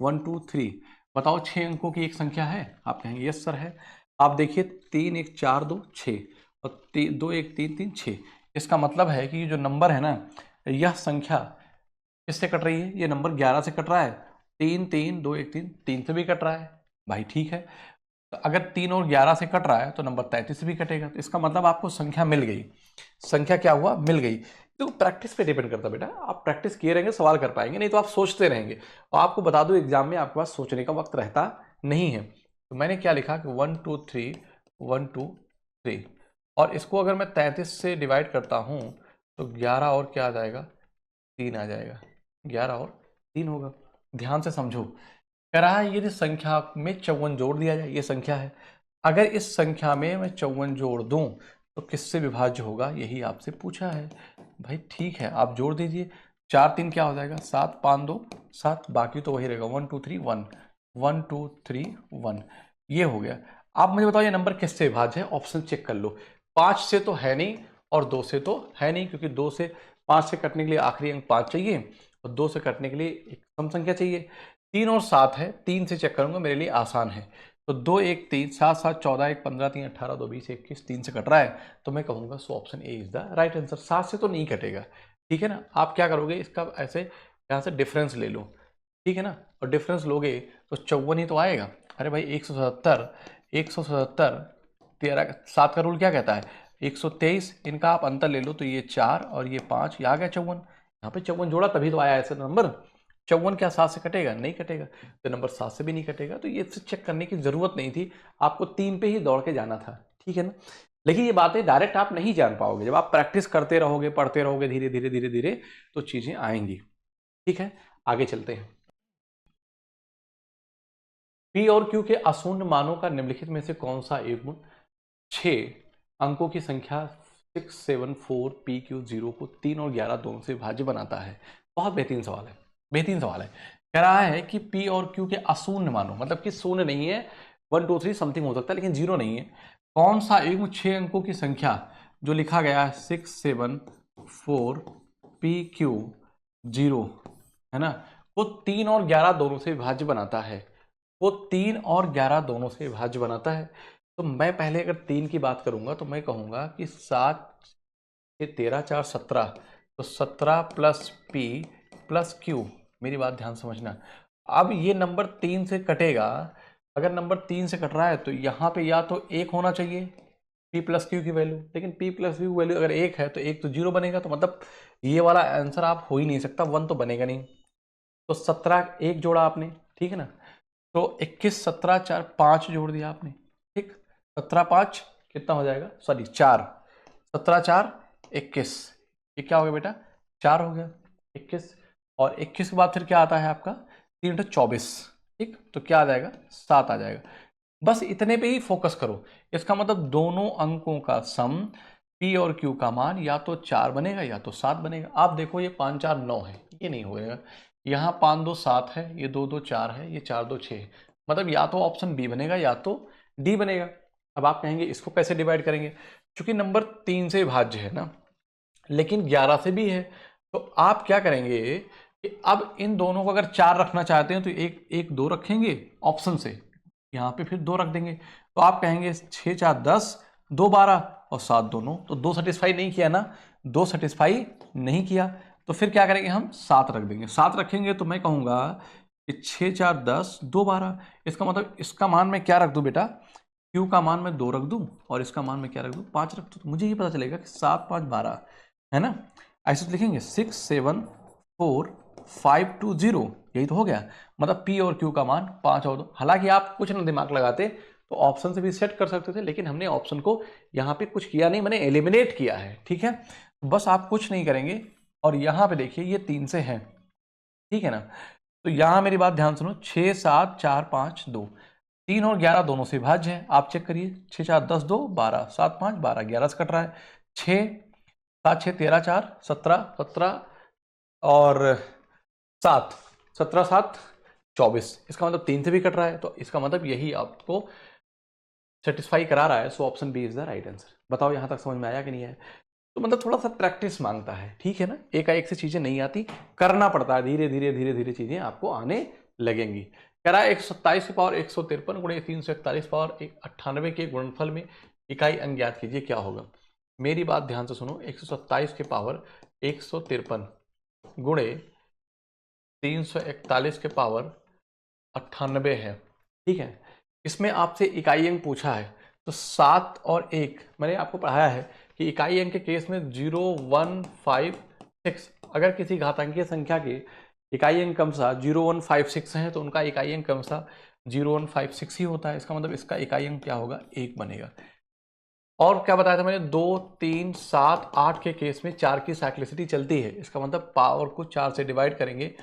1 2 3, बताओ 6 अंकों की एक संख्या है? आप कहेंगे यस सर है। आप देखिए 3 1 4 2 6 और 2 1 3 3 6। इसका मतलब है कि जो नंबर है ना, यह संख्या किससे कट रही है? ये नंबर 11 से कट रहा है। 3 3 2 1 3 3 से भी कट रहा है भाई, ठीक है। तो अगर 3 और 11 से कट रहा है तो नंबर 33 से भी कटेगा। तो इसका मतलब आपको संख्या मिल गई। संख्या क्या हुआ? मिल गई। तो प्रैक्टिस पे डिपेंड करता है बेटा, आप प्रैक्टिस किए रहेंगे सवाल कर पाएंगे, नहीं तो आप सोचते रहेंगे। और आपको बता दूं एग्जाम में आपके पास सोचने का वक्त रहता नहीं है। तो मैंने क्या लिखा कि 1 2 3 1 2 3, और इसको अगर मैं 33 से डिवाइड करता हूं तो 11 और क्या आ जाएगा? 3 आ जाएगा। 11 और 3 होगा। ध्यान से समझो, कह रहा है यदि संख्या में 54 जोड़ दिया जाए, ये संख्या है, अगर इस संख्या में मैं 54 जोड़ दूं तो किससे विभाज्य होगा, यही आपसे पूछा है। भाई ठीक है, आप जोड़ दीजिए। 4 3 क्या हो जाएगा? 7 5 2 7, बाकी तो वही रहेगा 1 2 3 1 1 2 3 1, ये हो गया। आप मुझे बताओ ये नंबर किससे विभाज्य है? ऑप्शन चेक कर लो। 5 से तो है नहीं और 2 से तो है नहीं, क्योंकि 2 से 5 से कटने के लिए आखिरी अंक 5 चाहिए और 2 से कटने के लिए एक सम संख्या चाहिए। 3 और 7 है, 3 से चेक करूंगा, मेरे लिए आसान है। तो 2 1 3 7 7 14 1 15 3 18 2 20 21, 3 से कट रहा है तो मैं कहूंगा so option A is the right answer. 7 से तो नहीं कटेगा, ठीक है ना। आप क्या करोगे, इसका ऐसे यहाँ से डिफरेंस ले लो, ठीक है ना, और डिफरेंस लोगे तो 54 ही तो आएगा। अरे भाई 177 177, 13 7 का रूल क्या कहता है? 123, इनका आप अंतर ले लो तो ये 4 और ये 5, ये आ गया 54। यहाँ पे 54 जोड़ा तभी तो आया ऐसे नंबर। 54 क्या 7 से कटेगा? नहीं कटेगा। तो नंबर 7 से भी नहीं कटेगा, तो ये चेक करने की जरूरत नहीं थी, आपको 3 पे ही दौड़ के जाना था, ठीक है ना। लेकिन ये बातें डायरेक्ट आप नहीं जान पाओगे, जब आप प्रैक्टिस करते रहोगे, पढ़ते रहोगे धीरे धीरे धीरे धीरे तो चीजें आएंगी, ठीक है। आगे चलते हैं। पी और क्यू के अशून्य मानों का निम्नलिखित में से कौन सा युग्म 6 अंकों की संख्या 674 पी क्यू 0 को 3 और 11 दोनों से विभाज्य बनाता है? बहुत बेहतरीन सवाल है, बेहतरीन सवाल है। कह रहा है कि पी और क्यू के अशून्य मानों, मतलब कि शून्य नहीं है, 1 2 3 समथिंग हो सकता है लेकिन 0 नहीं है, कौन सा युग्म 6 अंकों की संख्या जो लिखा गया है 674 पी क्यू 0 है ना, वो 3 और 11 दोनों से विभाज्य बनाता है? वो 3 और 11 दोनों से विभाज्य बनाता है। तो मैं पहले अगर 3 की बात करूंगा तो मैं कहूंगा कि 7 से 13 4 17, तो 17 प्लस पी प्लस क्यू। मेरी बात ध्यान समझना, अब ये नंबर 3 से कटेगा। अगर नंबर 3 से कट रहा है तो यहाँ पे या तो 1 होना चाहिए पी प्लस क्यू की वैल्यू, लेकिन पी प्लस क्यू की वैल्यू अगर 1 है तो 1 तो 0 बनेगा, तो मतलब ये वाला आंसर आप हो ही नहीं सकता, 1 तो बनेगा नहीं। तो 17 1 जोड़ा आपने, ठीक है ना, तो 21 17 4 5 जोड़ दिया आपने, ठीक। 17 5 कितना हो जाएगा? सॉरी 4, 17 4 21, ये क्या हो गया बेटा? 4 हो गया 21। और 21 के बाद फिर क्या आता है आपका? 3 × 24, ठीक, तो क्या आ जाएगा? 7 आ जाएगा। बस इतने पे ही फोकस करो। इसका मतलब दोनों अंकों का सम पी और क्यू का मान या तो 4 बनेगा या तो 7 बनेगा। आप देखो ये 5 4 9 है, ये नहीं होएगा। यहाँ 5 2 7 है, ये 2 2 4 है, ये 4 2 6 है। मतलब या तो ऑप्शन बी बनेगा या तो डी बनेगा। अब आप कहेंगे इसको कैसे डिवाइड करेंगे? क्योंकि नंबर 3 से विभाज्य है ना, लेकिन 11 से भी है, तो आप क्या करेंगे कि अब इन दोनों को अगर 4 रखना चाहते हैं तो एक एक 2 रखेंगे ऑप्शन से, यहाँ पे फिर 2 रख देंगे। तो आप कहेंगे 6 4 10, 2 12 और 7 दोनों, तो 2 सेटिस्फाई नहीं किया ना, 2 सेटिस्फाई नहीं किया, तो फिर क्या करेंगे हम? 7 रख देंगे। 7 रखेंगे तो मैं कहूँगा कि 6 4 10 2 12, इसका मतलब इसका मान मैं क्या रख दूँ बेटा? क्यू का मान मैं 2 रख दूँ और इसका मान मैं क्या रख दूँ? 5 रख दूँ, तो मुझे ये पता चलेगा कि 7 5 12 है ना। ऐसे तो लिखेंगे 6 7 4 5 2 0, यही तो हो गया। मतलब पी और क्यू का मान 5 और 2। हालांकि आप कुछ ना दिमाग लगाते तो ऑप्शन से भी सेट कर सकते थे, लेकिन हमने ऑप्शन को यहाँ पे कुछ किया नहीं, मैंने एलिमिनेट किया है, ठीक है। बस आप कुछ नहीं करेंगे और यहाँ पे देखिए ये 3 से है, ठीक है ना। तो यहाँ मेरी बात ध्यान सुनो, 6 7 4 5 2, 3 और 11 दोनों से विभाज्य है। आप चेक करिए, 6 4 10 2 12, 7 5 12, 11 से कट रहा है। 6 7 6 13 4 17 17 और 7, 17 7 24, इसका मतलब 3 से भी कट रहा है, तो इसका मतलब यही आपको सेटिस्फाई करा रहा है। So option B is the right answer. बताओ यहाँ तक समझ में आया कि नहीं आया? तो मतलब थोड़ा सा प्रैक्टिस मांगता है, ठीक है ना, एकाएक से चीजें नहीं आती, करना पड़ता है, धीरे धीरे धीरे धीरे चीजें आपको आने लगेंगी। कह रहा है 127 की पावर 153 गुणे 341 पावर 98 के गुणनफल में इकाई अंक ज्ञात कीजिए, क्या होगा? मेरी बात ध्यान से सुनो, 127 की पावर 153 गुणे 341 के पावर 98 है, ठीक है। इसमें आपसे इकाई अंक पूछा है, तो 7 और 1 मैंने आपको पढ़ाया है कि इकाई अंक के केस में 0 1 5 6, अगर किसी घातांकीय संख्या के इकाई अंक क्रमशः 0 1 5 6 है तो उनका इकाई अंक क्रमशः 0 1 5 6 ही होता है। इसका मतलब इसका इकाई अंक क्या होगा? 1 बनेगा। और क्या बताया था मैंने? 2 3 7 8 के केस में 4 की साइक्लिसिटी चलती है। इसका मतलब पावर को 4 से डिवाइड करेंगे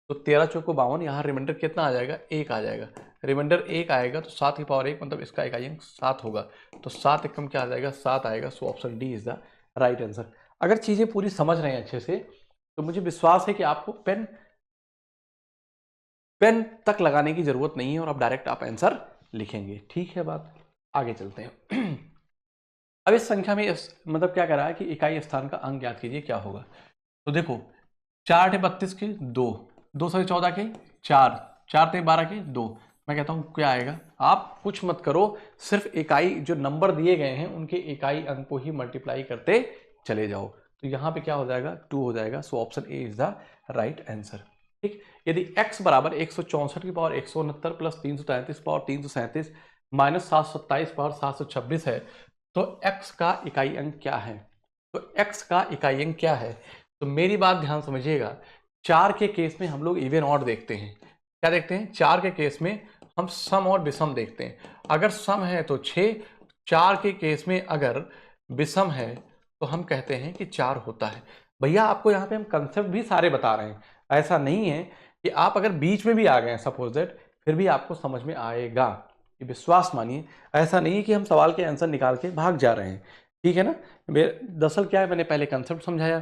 तो 13 चौको 52, यहाँ रिमाइंडर कितना आ जाएगा? 1 आ जाएगा। रिमाइंडर 1 आएगा तो 7 की पावर 1, मतलब इसका इकाई अंक 7 होगा। तो 7 एकम क्या आ जाएगा? 7 आएगा। So option D is the right answer. अगर चीजें पूरी समझ रहे हैं अच्छे से तो मुझे विश्वास है कि आपको पेन तक लगाने की जरूरत नहीं है और अब डायरेक्ट आप आंसर लिखेंगे, ठीक है बात। आगे चलते हैं। अब इस संख्या में मतलब क्या कह रहा है कि इकाई स्थान का अंक ज्ञात कीजिए, क्या होगा? तो देखो 4 × 32 के 2, 2 से 14 के 4, 4 से 12 के 2। मैं कहता हूं क्या आएगा? आप कुछ मत करो, सिर्फ इकाई जो नंबर दिए गए हैं उनके इकाई अंक को ही मल्टीप्लाई करते चले जाओ। तो यहां पे क्या हो जाएगा? 2 हो जाएगा। So option A is the right answer, ठीक। यदि x बराबर 164 की power 169 plus 333 power 337 minus 727 power 726 है तो x का इकाई अंक क्या है? तो x का इकाई अंक क्या है? तो मेरी बात ध्यान समझिएगा, 4 के केस में हम लोग इवन ऑड देखते हैं। क्या देखते हैं? 4 के केस में हम सम और विषम देखते हैं। अगर सम है तो 6, 4 के केस में अगर विषम है तो हम कहते हैं कि 4 होता है। भैया आपको यहाँ पे हम कंसेप्ट भी सारे बता रहे हैं, ऐसा नहीं है कि आप अगर बीच में भी आ गए सपोज दैट फिर भी आपको समझ में आएगा, ये विश्वास मानिए। ऐसा नहीं है कि हम सवाल के आंसर निकाल के भाग जा रहे हैं, ठीक है ना। दरअसल क्या है, मैंने पहले कंसेप्ट समझाया,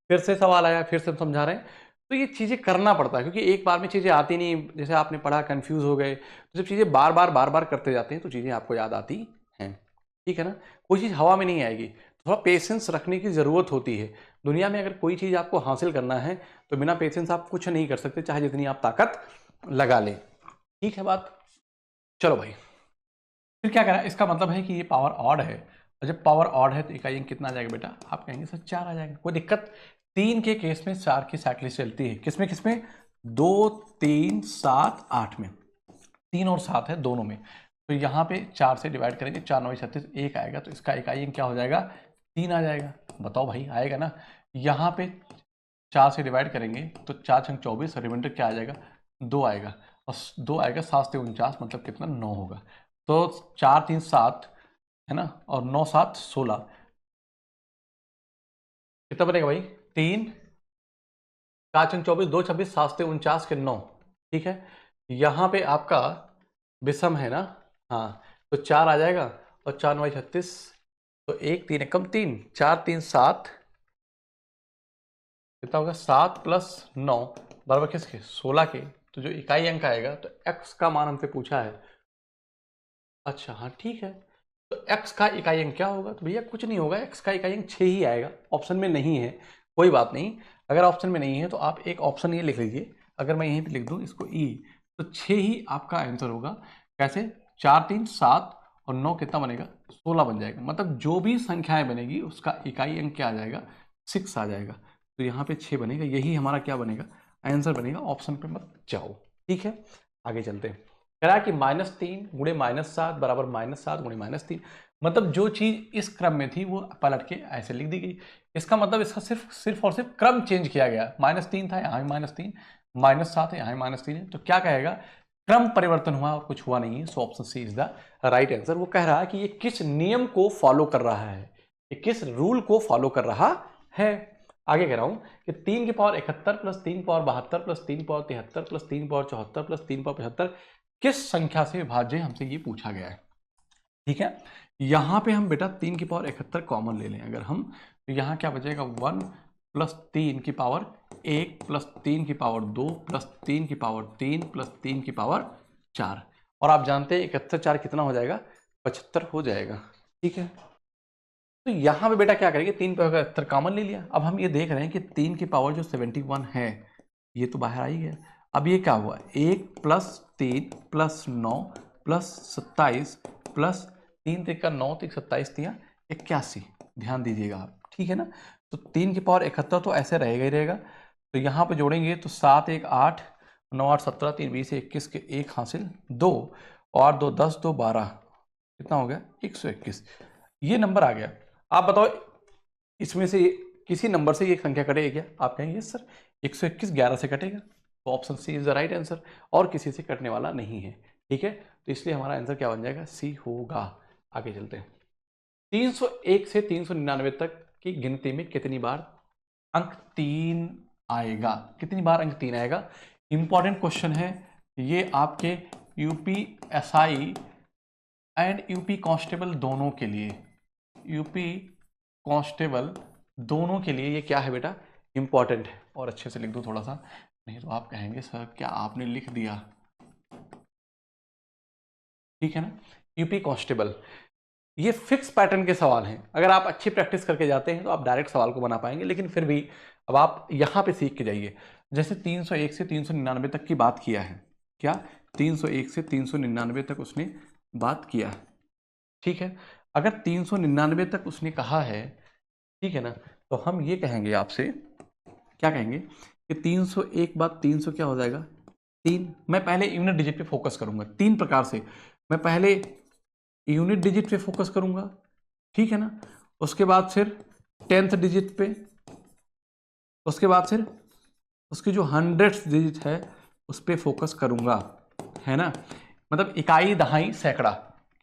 फिर से सवाल आया, फिर से हम समझा रहे हैं। तो ये चीज़ें करना पड़ता है क्योंकि एक बार में चीज़ें आती नहीं। जैसे आपने पढ़ा, कंफ्यूज हो गए, तो जब चीज़ें बार बार करते जाते हैं तो चीज़ें आपको याद आती हैं, ठीक है ना। कोई चीज़ हवा में नहीं आएगी, थोड़ा पेशेंस रखने की ज़रूरत होती है। दुनिया में अगर कोई चीज़ आपको हासिल करना है तो बिना पेशेंस आप कुछ नहीं कर सकते, चाहे जितनी आप ताकत लगा लें, ठीक है बात। चलो भाई, फिर क्या करा? इसका मतलब है कि ये पावर ऑड है, और जब पावर ऑड है तो इकाई अंक कितना आ जाएगा बेटा? आप कहेंगे सर 4 आ जाएगा। कोई दिक्कत? 3 के केस में 4 की साइक्लिस चलती है। किसमें किसमें? 2 3 7 8 में, 3 और 7 है दोनों में। तो यहाँ पे 4 से डिवाइड करेंगे, 4 9 36 1 आएगा, तो इसका इकाई अंक क्या हो जाएगा? 3 आ जाएगा। बताओ भाई, आएगा ना। यहाँ पे 4 से डिवाइड करेंगे तो 4 छंग 24, रिमाइंडर क्या आ जाएगा? 2 आएगा, और 2 आएगा 7 से 49, मतलब कितना? 9 होगा। तो 4 3 7 है ना, और 9 7 16, कितना बनेगा भाई? 3 4 छंग 24, 2 26, 7 से 49 के 9, ठीक है। यहाँ पे आपका विषम है ना, हाँ, तो 4 आ जाएगा, और 4 9 36, तो 1 3 एकम 3, 4 3 7, कितना होगा? 7 + 9 बराबर किसके? 16 के। तो जो इकाई अंक आएगा, तो x का मान हमसे पूछा है। अच्छा हाँ ठीक है, तो x का इकाई अंक क्या होगा? तो भैया कुछ नहीं होगा, x का इकाई अंक 6 ही आएगा। ऑप्शन में नहीं है, कोई बात नहीं। अगर ऑप्शन में नहीं है तो आप एक ऑप्शन ये लिख लीजिए, अगर मैं यहीं पे लिख दूं इसको e, तो 6 ही आपका आंसर होगा। कैसे? 4 3 7 और 9 कितना बनेगा? 16 बन जाएगा। मतलब जो भी संख्याएं बनेगी उसका इकाई अंक क्या आ जाएगा? 6 आ जाएगा। तो यहाँ पे 6 बनेगा, यही हमारा क्या बनेगा? आंसर बनेगा। ऑप्शन पे मत जाओ, ठीक है। आगे चलते हैं। कह रहा है कि -3 गुणे -7 बराबर -7 गुणे -3। मतलब जो चीज इस क्रम में थी वो पलट के ऐसे लिख दी गई। इसका मतलब इसका सिर्फ और सिर्फ क्रम चेंज किया गया। -3 था, यहाँ -3, -7 है, यहाँ -3 है। तो क्या कहेगा? क्रम परिवर्तन हुआ और कुछ हुआ नहीं है। So option C is the right answer. वो कह रहा है कि ये किस नियम को फॉलो कर रहा है, ये किस रूल को फॉलो कर रहा है। आगे कह रहा हूं कि 3 की पावर 71 प्लस 3 की पावर 72 प्लस 3 की पावर 73 प्लस 3 की पावर 74 प्लस 3 की पावर 75 किस संख्या से विभाज्य है? हमसे ये पूछा गया है, ठीक है। यहां पे हम बेटा 3 की पावर 71 कॉमन ले लें अगर हम, तो यहां क्या बचेगा? 1 प्लस 3 की पावर 1 प्लस 3 की पावर 2 प्लस 3 की पावर 3 प्लस 3 की पावर 4। और आप जानते हैं 71 4 कितना हो जाएगा, 75 हो जाएगा। ठीक है, तो यहां पे बेटा क्या करेंगे, 3 पे 71 कॉमन ले लिया। अब हम ये देख रहे हैं कि 3 की पावर जो 71 है ये तो बाहर आई गया। अब ये क्या हुआ, 1 प्लस 3 प्लस 9 प्लस 27 प्लस 3 3 का 9 3 27 3 81। ध्यान दीजिएगा आप, ठीक है ना। तो 3 की पावर 71 तो ऐसे रहेगा ही रहेगा। तो यहाँ पे जोड़ेंगे तो 7 1 8 9 8 17 3 20 21 के 1 हासिल 2 और 2 10 2 12 कितना हो गया 121। ये नंबर आ गया। आप बताओ इसमें से किसी नंबर से ये संख्या कटेगी क्या? आप कहेंगे यस सर 121 11 से कटेगा, तो option C is the right answer, और किसी से कटने वाला नहीं है। ठीक है, तो इसलिए हमारा आंसर क्या बन जाएगा, सी होगा। आगे चलते हैं। 301 से 399 तक की गिनती में कितनी बार अंक 3 आएगा? कितनी बार अंक 3 आएगा? इंपॉर्टेंट क्वेश्चन है ये, आपके यूपीएसआई एंड यूपी कांस्टेबल दोनों के लिए, यूपी कांस्टेबल दोनों के लिए ये क्या है बेटा, इंपॉर्टेंट है। और अच्छे से लिख दो थोड़ा सा, नहीं तो आप कहेंगे सर क्या आपने लिख दिया। ठीक है ना, यूपी कांस्टेबल ये फिक्स पैटर्न के सवाल हैं। अगर आप अच्छी प्रैक्टिस करके जाते हैं तो आप डायरेक्ट सवाल को बना पाएंगे, लेकिन फिर भी अब आप यहां पे सीख के जाइए। जैसे 301 से 399 तक की बात किया है, क्या 301 से 399 तक उसने बात किया है। ठीक है, अगर 399 तक उसने कहा है, ठीक है ना, तो हम ये कहेंगे आपसे, क्या कहेंगे कि 301 बाद 300 क्या हो जाएगा 3। मैं पहले यूनिट डिजिट पे फोकस करूंगा 3 प्रकार से। मैं पहले यूनिट डिजिट पे फोकस करूंगा, ठीक है ना, उसके बाद फिर 10th डिजिट पे, उसके बाद फिर उसकी जो 100th डिजिट है उस पर फोकस करूंगा, है ना। मतलब इकाई दहाई सैकड़ा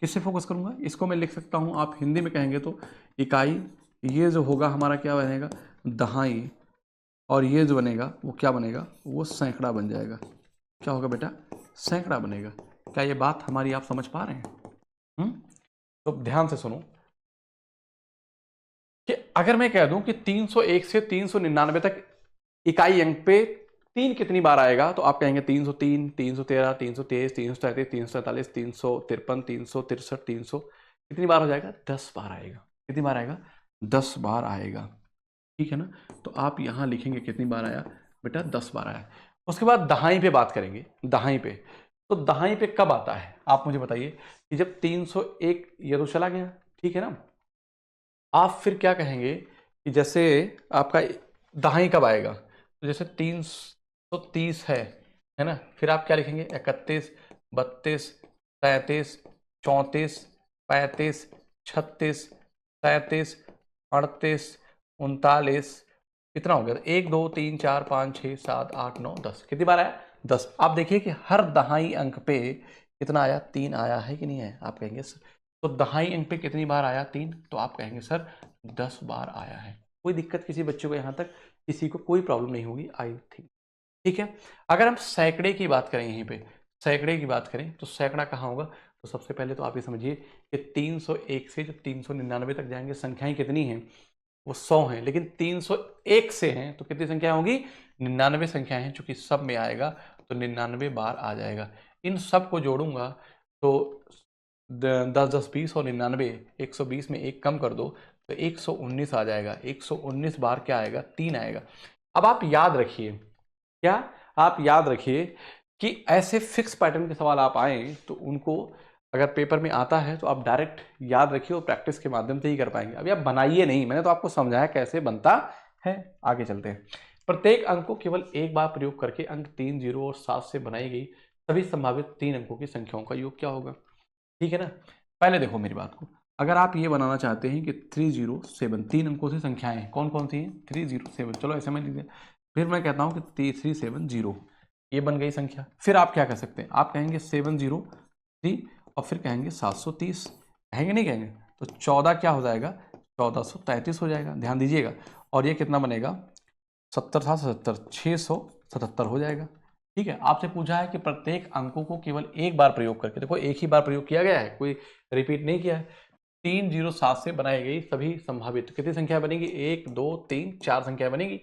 किससे फोकस करूंगा, इसको मैं लिख सकता हूं, आप हिंदी में कहेंगे तो इकाई, ये जो होगा हमारा क्या बनेगा दहाई, और ये जो बनेगा वो क्या बनेगा, वो सैकड़ा बन जाएगा। क्या होगा बेटा, सैकड़ा बनेगा। क्या ये बात हमारी आप समझ पा रहे हैं? तो ध्यान से सुनो कि अगर मैं कह दूं कि 301 से 399 तक इकाई अंक पे 3 कितनी बार आएगा, तो आप कहेंगे 303 313 323 333 344 353 363 300, कितनी बार हो जाएगा 10 बार आएगा। कितनी बार आएगा 10 बार आएगा। ठीक है ना, तो आप यहां लिखेंगे कितनी बार आया बेटा 10 बार आया। उसके बाद दहाई पे बात करेंगे, दहाई पे, तो दहाई पे कब आता है आप मुझे बताइए कि जब 301 ये तो चला गया, ठीक है ना, आप फिर क्या कहेंगे कि जैसे आपका दहाई कब आएगा, तो जैसे 330 है ना, फिर आप क्या लिखेंगे 31 32 33 34 35 36 37 38 39, कितना हो गया 1 2 3 4 5 6 7 8 9 10, कितनी बार आया 10। आप देखिए कि हर दहाई अंक पे कितना आया 3 आया है कि नहीं है, आप कहेंगे सर तो दहाई अंक पे कितनी बार आया 3, तो आप कहेंगे सर 10 बार आया है। कोई दिक्कत किसी बच्चे को यहाँ तक किसी को कोई प्रॉब्लम नहीं होगी आई थिंक। ठीक है, अगर हम सैकड़े की बात करें, यहीं पे सैकड़े की बात करें तो सैकड़ा कहाँ होगा, तो सबसे पहले तो आप ये समझिए कि 301 से जब 399 तक जाएंगे संख्याएं कितनी हैं, वो 100 हैं, लेकिन 301 से हैं तो कितनी संख्या होगी 99 संख्याएं हैं, चूंकि सब में आएगा तो 99 बार आ जाएगा। इन सब को जोड़ूंगा तो 10 10 20 और 99, 120 में एक कम कर दो तो 119 आ जाएगा। 119 बार क्या आएगा 3 आएगा। अब आप याद रखिए, क्या आप याद रखिए कि ऐसे फिक्स पैटर्न के सवाल आप आए तो उनको अगर पेपर में आता है तो आप डायरेक्ट याद रखिए और प्रैक्टिस के माध्यम से ही कर पाएंगे। अभी आप बनाइए नहीं, मैंने तो आपको समझाया कैसे बनता है। आगे चलते हैं। प्रत्येक अंक को केवल एक बार प्रयोग करके अंक 3 0 और 7 से बनाई गई सभी संभावित 3 अंकों की संख्याओं का योग क्या होगा। ठीक है ना, पहले देखो मेरी बात को, अगर आप ये बनाना चाहते हैं कि 307 3 अंकों से संख्याएं कौन कौन सी हैं 307, चलो ऐसे में लीजिए, फिर मैं कहता हूं कि 370 ये बन गई संख्या। फिर आप क्या कर सकते हैं, आप कहेंगे 703 और फिर कहेंगे 730, कहेंगे नहीं कहेंगे, तो 14 क्या हो जाएगा 1433 हो जाएगा। ध्यान दीजिएगा, और ये कितना बनेगा 70 7 77 677 हो जाएगा। ठीक है, आपसे पूछा है कि प्रत्येक अंकों को केवल एक बार प्रयोग करके, देखो एक ही बार प्रयोग किया गया है, कोई रिपीट नहीं किया है। 307 से बनाई गई सभी संभावित कितनी संख्या बनेगी 1 2 3 4 संख्या बनेगी।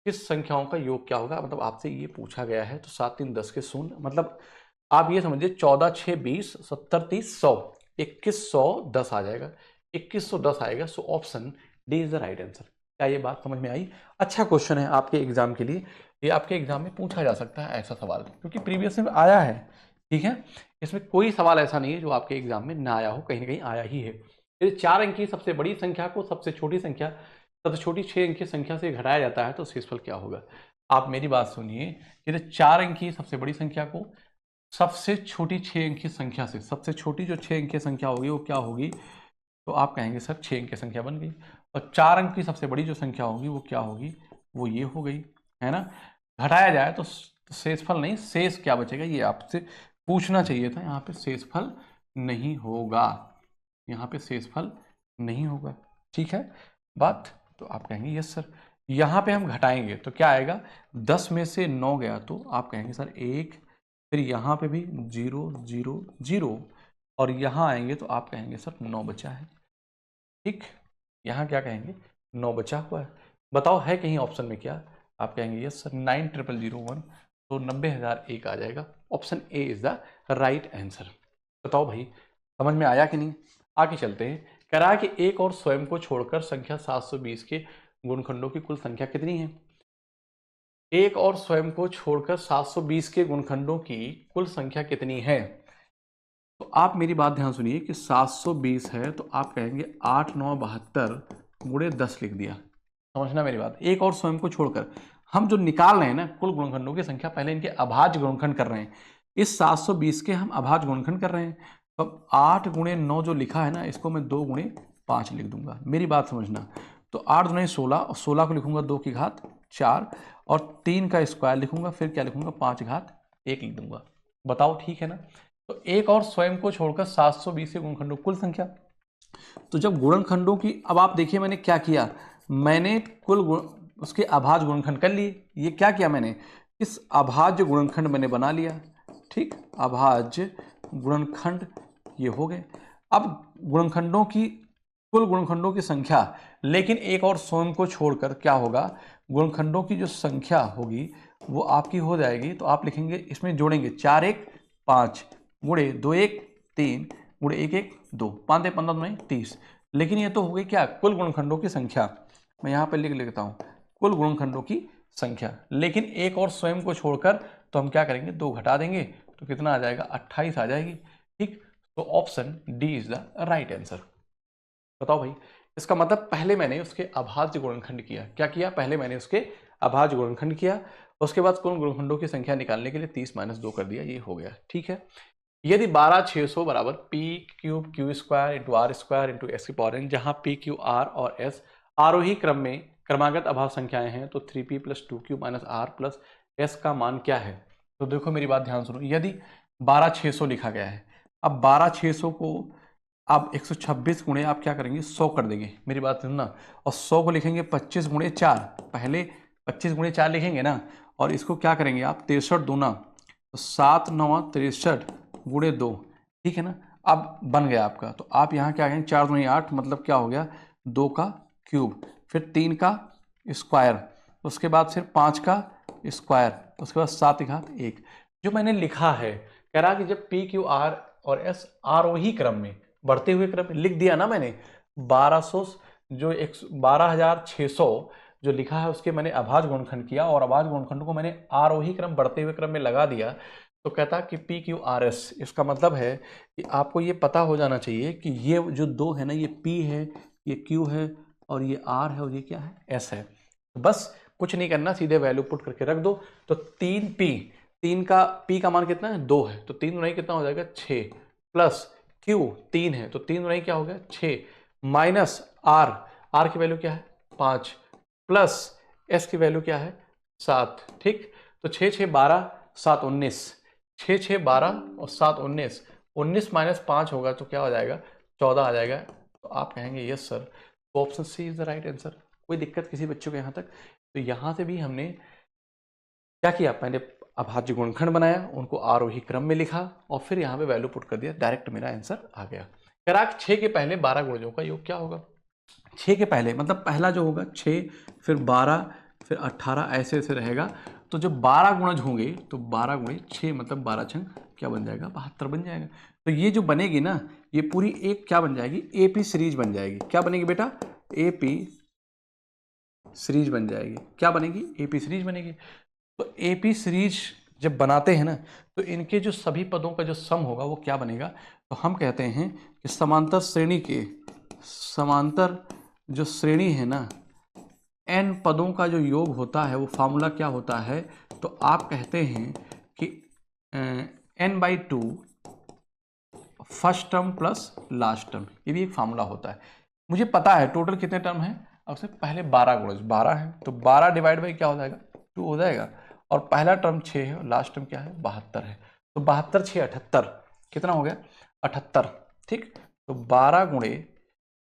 किस संख्याओं का योग क्या होगा, मतलब आपसे ये पूछा गया है। तो 7 3 10 के शून्य, मतलब आप ये समझिए 14 6 20 70 30 100, 2110 आ जाएगा, 2110 आएगा। So option D is the right answer. क्या ये बात समझ में आई? अच्छा क्वेश्चन है आपके एग्जाम के लिए, ये आपके एग्जाम में पूछा जा सकता है ऐसा सवाल, क्योंकि प्रीवियस में आया है। ठीक है, इसमें कोई सवाल ऐसा नहीं है जो आपके एग्जाम में ना आया हो, कहीं ना कहीं आया ही है। यदि 4 अंक की सबसे बड़ी संख्या को सबसे छोटी 6 अंक की संख्या से घटाया जाता है तो शेषफल क्या होगा? आप मेरी बात सुनिए, यदि 4 अंक की सबसे बड़ी संख्या को सबसे छोटी 6 अंक की संख्या से, सबसे छोटी जो 6 अंक की संख्या होगी वो क्या होगी? तो आप कहेंगे सर 6 अंक की संख्या बन गई। और 4 अंक की सबसे बड़ी जो संख्या होगी वो क्या होगी? वो ये हो गई, है ना। घटाया जाए तो शेषफल नहीं, शेष क्या बचेगा ये आपसे पूछना चाहिए था। यहाँ पे शेषफल नहीं होगा, यहाँ पे शेषफल नहीं होगा। ठीक है बात, तो आप कहेंगे यस सर। यहाँ पे हम घटाएंगे तो क्या आएगा? 10 में से 9 गया तो आप कहेंगे सर 1, फिर यहाँ पे भी 0 0 0, और यहाँ आएंगे तो आप कहेंगे सर 9 बचा है। ठीक, यहाँ क्या कहेंगे? 9 बचा हुआ है। बताओ है कहीं ऑप्शन में क्या? आप कहेंगे यस सर 90001, तो 90,001 आ जाएगा। Option A is the right answer. बताओ भाई समझ में आया कि नहीं? आगे चलते हैं। कह रहा है कि एक और स्वयं को छोड़कर संख्या 720 के गुणखंडों की कुल संख्या कितनी है? एक और स्वयं को छोड़कर 720 के गुणखंडों की कुल संख्या कितनी है? तो आप मेरी बात ध्यान सुनिए कि 720 है तो आप कहेंगे 8 9 72 गुणे 10 लिख दिया। समझना मेरी बात, एक और स्वयं को छोड़कर हम जो निकाल रहे हैं ना कुल गुणनखंडों की संख्या, पहले इनके अभाज्य गुणनखंड कर रहे हैं। इस 720 के हम अभाज्य गुणनखंड कर रहे हैं। तो अब 8 गुणे 9 जो लिखा है ना, इसको मैं 2 गुणे 5 लिख दूंगा। मेरी बात समझना, तो 8 दुनी 16, और 16 को लिखूंगा 2 की घात 4, और 3 का स्क्वायर लिखूंगा, फिर क्या लिखूंगा 5 घात 1 लिख दूंगा। बताओ ठीक है ना। तो एक और स्वयं को छोड़कर 720 के गुणनखंडों कुल संख्या। तो जब गुणनखंडों की, अब आप देखिए मैंने क्या किया, मैंने कुल उसके अभाज्य गुणनखंड कर लिए। ये क्या किया मैंने, इस अभाज्य गुणनखंड मैंने बना लिया। ठीक, अभाज्य गुणनखंड ये हो गए। अब गुणनखंडों की कुल गुणनखंडों की संख्या, लेकिन एक और स्वयं को छोड़कर क्या होगा, गुणनखंडों की जो संख्या होगी वो आपकी हो जाएगी। तो आप लिखेंगे, इसमें जोड़ेंगे 4 1 5 गुणे 2 1 3 गुणे 1 1 2, 5 दे 15 नहीं 30। लेकिन ये तो हो गई क्या, कुल गुणनखंडों की संख्या। मैं यहाँ पे लिख लेता हूँ कुल गुणनखंडों की संख्या, लेकिन एक और स्वयं को छोड़कर तो हम क्या करेंगे, 2 घटा देंगे तो कितना आ जाएगा, 28 आ जाएगी। ठीक, तो option D is the right answer. बताओ भाई, इसका मतलब पहले मैंने उसके अभाज्य गुणनखंड किया। क्या किया? पहले मैंने उसके अभाज्य गुणनखंड किया, उसके बाद कुल गुणनखंडों की संख्या निकालने के लिए 30 - 2 कर दिया, ये हो गया। ठीक है, यदि 12,600 बराबर P cube Q square into R square into S की पावर n, जहां पी क्यू आर और एस आरोही क्रम में क्रमागत अभाव संख्याएं हैं, तो 3p + 2q - r + s का मान क्या है? तो देखो मेरी बात ध्यान सुनो, यदि 12,600 लिखा गया है, अब 12,600 को आप 126 गुणे आप क्या करेंगे, 100 कर देंगे। मेरी बात सुनना, और 100 को लिखेंगे 25 गुणे 4, पहले 25 गुणे 4 लिखेंगे ना, और इसको क्या करेंगे आप 63 दूना, तो 7 9 63 गुणे 2। ठीक है ना, अब बन गया आपका। तो आप यहाँ क्या कहेंगे, 4 दूनी 8, मतलब क्या हो गया, 2 का क्यूब, फिर 3 का स्क्वायर, उसके बाद फिर 5 का स्क्वायर, उसके बाद 7 घात 1। जो मैंने लिखा है, कह रहा कि जब पी क्यू आर और एस आरोही क्रम में, बढ़ते हुए क्रम में, लिख दिया ना मैंने 1200 जो 12,600 जो लिखा है उसके मैंने अभाज्य गुणनखंड किया, और अभाज्य गुणनखंड को मैंने आरोही क्रम बढ़ते हुए क्रम में लगा दिया। तो कहता कि पी क्यू आर एस, इसका मतलब है कि आपको ये पता हो जाना चाहिए कि ये जो 2 है ना, ये पी है, ये क्यू है, और ये आर है, और ये क्या है, एस है। तो बस कुछ नहीं करना, सीधे वैल्यू पुट करके रख दो। तो 3p, 3 का p का मान कितना है, 2 है, तो 3 गुना कितना हो जाएगा 6, प्लस q 3 है, तो 3 गुना क्या हो गया 6, माइनस r, r की वैल्यू क्या है 5, प्लस s की वैल्यू क्या है 7। ठीक, तो 6 6 12 7 19, 6 6 12 और 7 19, 19 - 5 होगा तो क्या हो जाएगा 14 आ जाएगा। तो आप कहेंगे यस सर, तो option C is the right answer. कोई दिक्कत किसी बच्चों को यहाँ तक? तो यहाँ से भी हमने क्या किया, पहले अभाज्य गुणनखंड बनाया, उनको आरोही क्रम में लिखा, और फिर यहाँ पे वैल्यू पुट कर दिया, डायरेक्ट मेरा आंसर आ गया। कराक 6 के पहले 12 गुणजों का योग क्या होगा? 6 के पहले मतलब पहला जो होगा 6, फिर 12, फिर 18 ऐसे ऐसे रहेगा। तो जब 12 गुणज होंगे तो 12 गुणे 6 मतलब 12 छंग क्या बन जाएगा, 72 बन जाएगा। तो ये जो बनेगी ना, ये पूरी एक क्या बन जाएगी, एपी सीरीज बन जाएगी। क्या बनेगी बेटा, एपी सीरीज बन जाएगी। क्या बनेगी, एपी सीरीज बनेगी। तो एपी सीरीज जब बनाते हैं ना, तो इनके जो सभी पदों का जो सम होगा वो क्या बनेगा, तो हम कहते हैं कि समांतर श्रेणी के, समांतर जो श्रेणी है ना, n पदों का जो योग होता है वो फार्मूला क्या होता है, तो आप कहते हैं कि n/2 first term plus last term, ये भी एक फार्मूला होता है। मुझे पता है टोटल कितने टर्म है, अब से पहले 12 गुणज 12 है, तो 12 डिवाइड बाई क्या हो जाएगा, 2 हो जाएगा। और पहला टर्म 6 है और लास्ट टर्म क्या है, 72 है। तो 72 6 78, कितना हो गया, 78। ठीक, तो 12 गुणे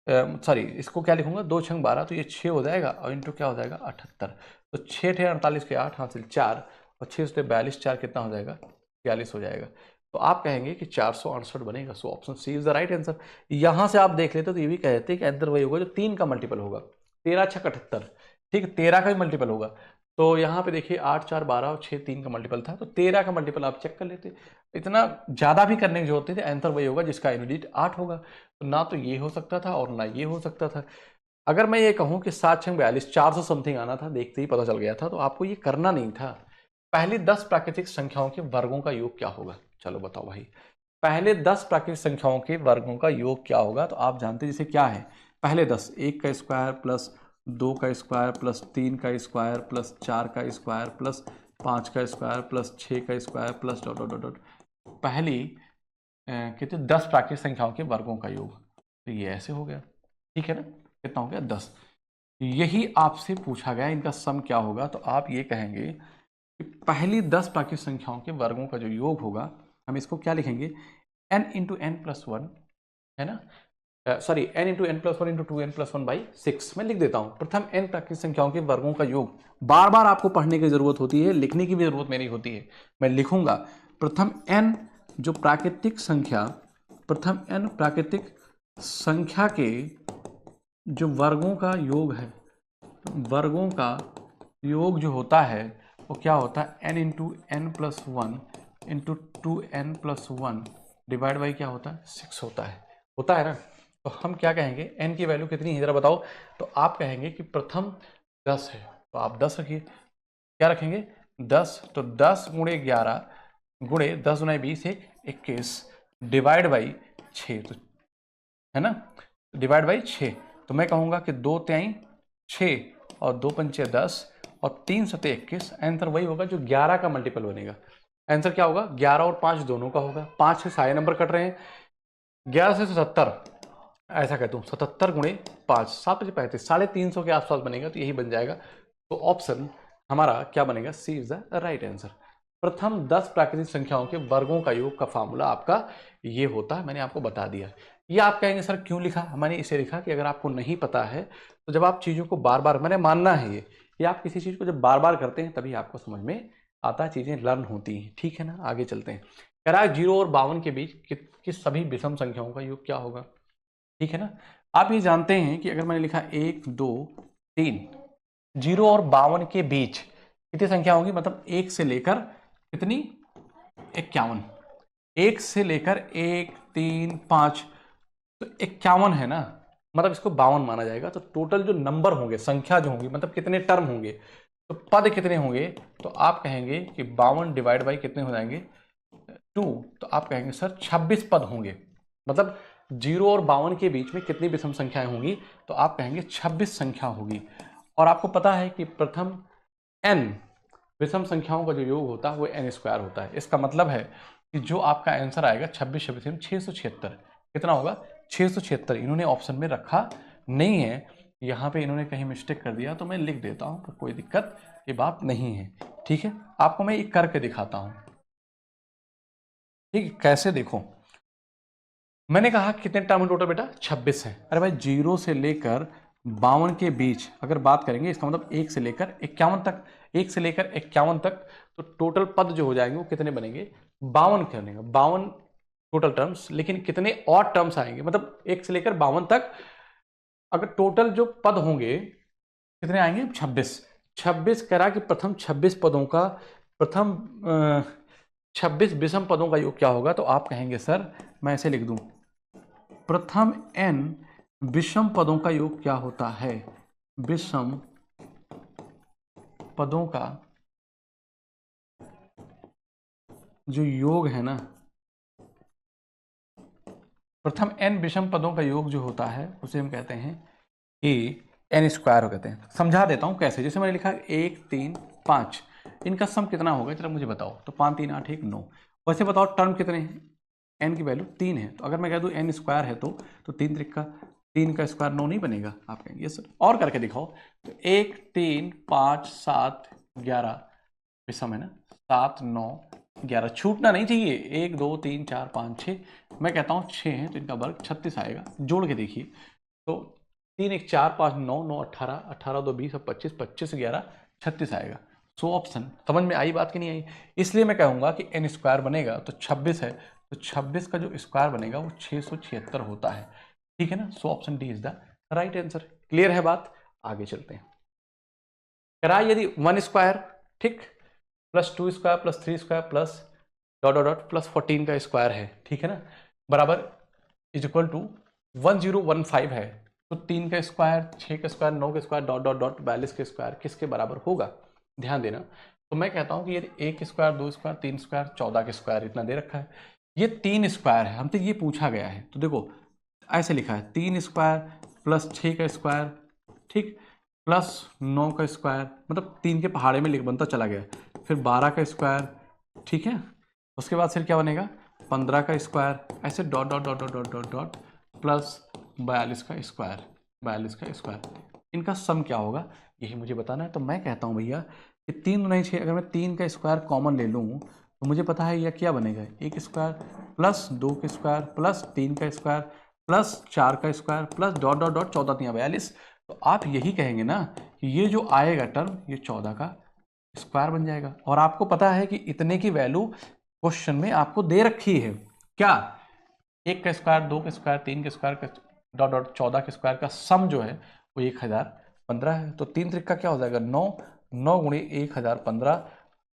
सॉरी इसको क्या लिखूंगा, 2 छंग 12, तो ये 6 हो जाएगा और इंटू क्या हो जाएगा 78। तो 6 थे 48 के 8 हासिल 4 और 6 से 42 4 कितना हो जाएगा, 42 हो जाएगा। तो आप कहेंगे कि 468 बनेगा। So option C is the right answer. यहां से आप देख लेते तो ये भी कहते हैं कि आंसर वही होगा जो 3 का मल्टीपल होगा, 13 6 78। ठीक है, 13 का भी मल्टीपल होगा। तो यहाँ पे देखिए 8 4 12 और 6 3 का मल्टीपल था, तो 13 का मल्टीपल आप चेक कर लेते। इतना ज्यादा भी करने की जरूरत नहीं थी, आंसर वही होगा जिसका यूनिट डिजिट 8 होगा। तो ना तो ये हो सकता था और ना ये हो सकता था। अगर मैं ये कहूं कि 7 6 42 400 समथिंग आना था, देखते ही पता चल गया था, तो आपको ये करना नहीं था। पहले 10 प्राकृतिक संख्याओं के वर्गों का योग क्या होगा, चलो बताओ भाई। पहले 10 प्राकृतिक संख्याओं के वर्गों का योग क्या होगा, तो आप जानते हैं जैसे क्या है, पहले 10, 1 का स्क्वायर प्लस 2 का स्क्वायर प्लस 3 का स्क्वायर प्लस 4 का स्क्वायर प्लस 5 का स्क्वायर प्लस 6 का square plus dot dot dot. पहली कितने 10 प्राकृतिक संख्याओं के वर्गों का योग, तो ये ऐसे हो गया। ठीक है ना, कितना हो गया 10। यही आपसे पूछा गया इनका सम क्या होगा, तो आप ये कहेंगे कि पहली 10 प्राकृतिक संख्याओं के वर्गों का जो योग होगा, हम इसको क्या लिखेंगे, n into N plus one, है ना, sorry n into N plus one into 2n+1/6 मैं लिख देता हूं। प्रथम n प्राकृतिक संख्याओं के वर्गों का योग, बार बार आपको पढ़ने की जरूरत होती है, लिखने की भी जरूरत मेरी होती है। मैं लिखूंगा प्रथम n जो प्राकृतिक संख्या, प्रथम n प्राकृतिक संख्या के जो वर्गों का योग है, वर्गों का योग जो होता है वो क्या होता है, n into N plus one into 2n+1 divide by क्या होता है 6 होता है ना। तो हम क्या कहेंगे, n की वैल्यू कितनी है जरा बताओ, तो आप कहेंगे कि प्रथम 10 है, तो आप 10 रखिए। क्या रखेंगे 10, तो 10 गुणे 11 गुणे 10 गुणे 20 21 डिवाइड बाई 6, तो है ना, डिवाइड बाई 6। तो मैं कहूंगा कि 2 तिहाई 6 और 2 पंचे 10 और 3 सते 21, आंसर वही होगा जो 11 का मल्टीपल बनेगा। आंसर क्या होगा, 11 और 5 दोनों का होगा। 5 से सारे नंबर कट रहे हैं, 11 से 77, ऐसा कहता हूँ 77 गुणे 5 7 35 350 के आसपास बनेगा, तो यही बन जाएगा। तो ऑप्शन हमारा क्या बनेगा, सी इज द राइट आंसर। प्रथम 10 प्राकृतिक संख्याओं के वर्गों का योग का फार्मूला आपका ये होता है, मैंने आपको बता दिया। ये आप कहेंगे सर क्यों लिखा, मैंने इसे लिखा कि अगर आपको नहीं पता है तो जब आप चीज़ों को बार बार, मैंने मानना है ये आप किसी चीज़ को जब बार बार करते हैं तभी आपको समझ में आता है, चीज़ें लर्न होती हैं। ठीक है ना, आगे चलते हैं। कह रहा है 0 और 52 के बीच किस सभी विषम संख्याओं का योग क्या होगा। ठीक है ना, आप ये जानते हैं कि अगर मैंने लिखा 1 2 3, 0 और 52 के बीच कितनी संख्या होगी, मतलब 1 से लेकर कितनी 51, 1 से लेकर 1 3 5, तो 51 है ना, मतलब इसको 52 माना जाएगा। तो टोटल जो नंबर होंगे, संख्या जो होंगी, मतलब कितने टर्म होंगे, तो पद कितने होंगे, तो आप कहेंगे कि 52 डिवाइड बाई कितने हो जाएंगे 2, तो आप कहेंगे सर 26 पद होंगे। मतलब 0 और 52 के बीच में कितनी विषम संख्याएं होंगी, तो आप कहेंगे 26 संख्या होगी। और आपको पता है कि प्रथम n विषम संख्याओं का जो योग होता है वो n² होता है। इसका मतलब है कि जो आपका आंसर आएगा 26 676, कितना होगा 676। इन्होंने ऑप्शन में रखा नहीं है, यहाँ पे इन्होंने कहीं मिस्टेक कर दिया, तो मैं लिख देता हूँ, तो कोई दिक्कत की बात नहीं है। ठीक है, आपको मैं एक करके दिखाता हूँ। ठीक है, कैसे देखो, मैंने कहा कितने टर्म टोटल बेटा 26 है। अरे भाई 0 से लेकर 52 के बीच अगर बात करेंगे, इसका मतलब 1 से लेकर 51 तक, 1 से लेकर 51 तक, तो टोटल पद जो हो जाएंगे वो कितने बनेंगे 52 के बनेंगे, 52 टोटल टर्म्स। लेकिन कितने और टर्म्स आएंगे, मतलब 1 से लेकर 52 तक अगर टोटल जो पद होंगे कितने आएंगे 26। 26 कह रहा कि प्रथम 26 पदों का प्रथम 26 विषम पदों का योग क्या होगा, तो आप कहेंगे सर मैं ऐसे लिख दूं, प्रथम n विषम पदों का योग क्या होता है, विषम पदों का जो योग है ना, प्रथम n विषम पदों का योग जो होता है उसे हम कहते हैं कि n स्क्वायर कहते हैं। समझा देता हूं कैसे, जैसे मैंने लिखा 1 3 5, इनका सम कितना होगा जरा मुझे बताओ, तो 5 3 8 1 9। वैसे बताओ टर्म कितने हैं, n की वैल्यू 3 है, तो अगर मैं कह दूं n स्क्वायर है तो 3 त्रिका 3 का स्क्वायर 9 नहीं बनेगा, आप कहेंगे ये सर और करके दिखाओ, तो 1 3 5 7 11 विषम है ना, 7 9 11 छूटना नहीं चाहिए, 1 2 3 4 5 6, मैं कहता हूँ 6 है तो इनका वर्ग 36 आएगा। जोड़ के देखिए तो 3 1 4 5 9 9 18 18 2 20 25 25 11 36 आएगा। सो ऑप्शन समझ में आई बात कि नहीं आई, इसलिए मैं कहूँगा कि n स्क्वायर बनेगा तो 26 है, तो 26 का जो स्क्वायर बनेगा वो 676 होता है, ठीक है ना। So option D is the right answer. Clear है बात, आगे चलते हैं। करा यदि 1 स्क्वायर ठीक plus 2 square plus 3 square plus dot dot dot plus 14 का स्क्वायर है, ठीक है ना, बराबर इज इक्वल टू 1015 है, तो 3 का स्क्वायर 6 का स्क्वायर 9 का स्क्वायर डॉट डॉट डॉट 42 के स्क्वायर किसके बराबर होगा, ध्यान देना। तो मैं कहता हूं कि यदि 1 स्क्वायर 2 स्क्वायर 3 स्क्वायर 14 के स्क्वायर इतना दे रखा है, ये 3 स्क्वायर है, हमसे ये पूछा गया है, तो देखो ऐसे लिखा है 3 स्क्वायर प्लस 6 का स्क्वायर ठीक प्लस 9 का स्क्वायर, मतलब 3 के पहाड़े में लिख बनता चला गया, फिर 12 का स्क्वायर ठीक है, उसके बाद फिर क्या बनेगा 15 का स्क्वायर, ऐसे dot dot dot dot dot dot dot plus 42 का स्क्वायर 42 का स्क्वायर, इनका सम क्या होगा यही मुझे बताना है। तो मैं कहता हूँ भैया कि 3 नहीं 6, अगर मैं 3 का स्क्वायर कॉमन ले लूँ तो मुझे पता है यह क्या बनेगा, 1 स्क्वायर प्लस 2 का स्क्वायर प्लस 3 का स्क्वायर प्लस 4 का square plus dot dot dot 14 3 42, तो आप यही कहेंगे ना कि ये जो आएगा टर्म ये 14 का स्क्वायर बन जाएगा। और आपको पता है कि इतने की वैल्यू क्वेश्चन में आपको दे रखी है, क्या 1 का स्क्वायर 2 का स्क्वायर 3 के स्क्वायर का डॉट डॉट 14 के स्क्वायर का सम जो है वो 1015 है, तो 3 त्रिका क्या हो जाएगा 9, 9 गुणे 1015,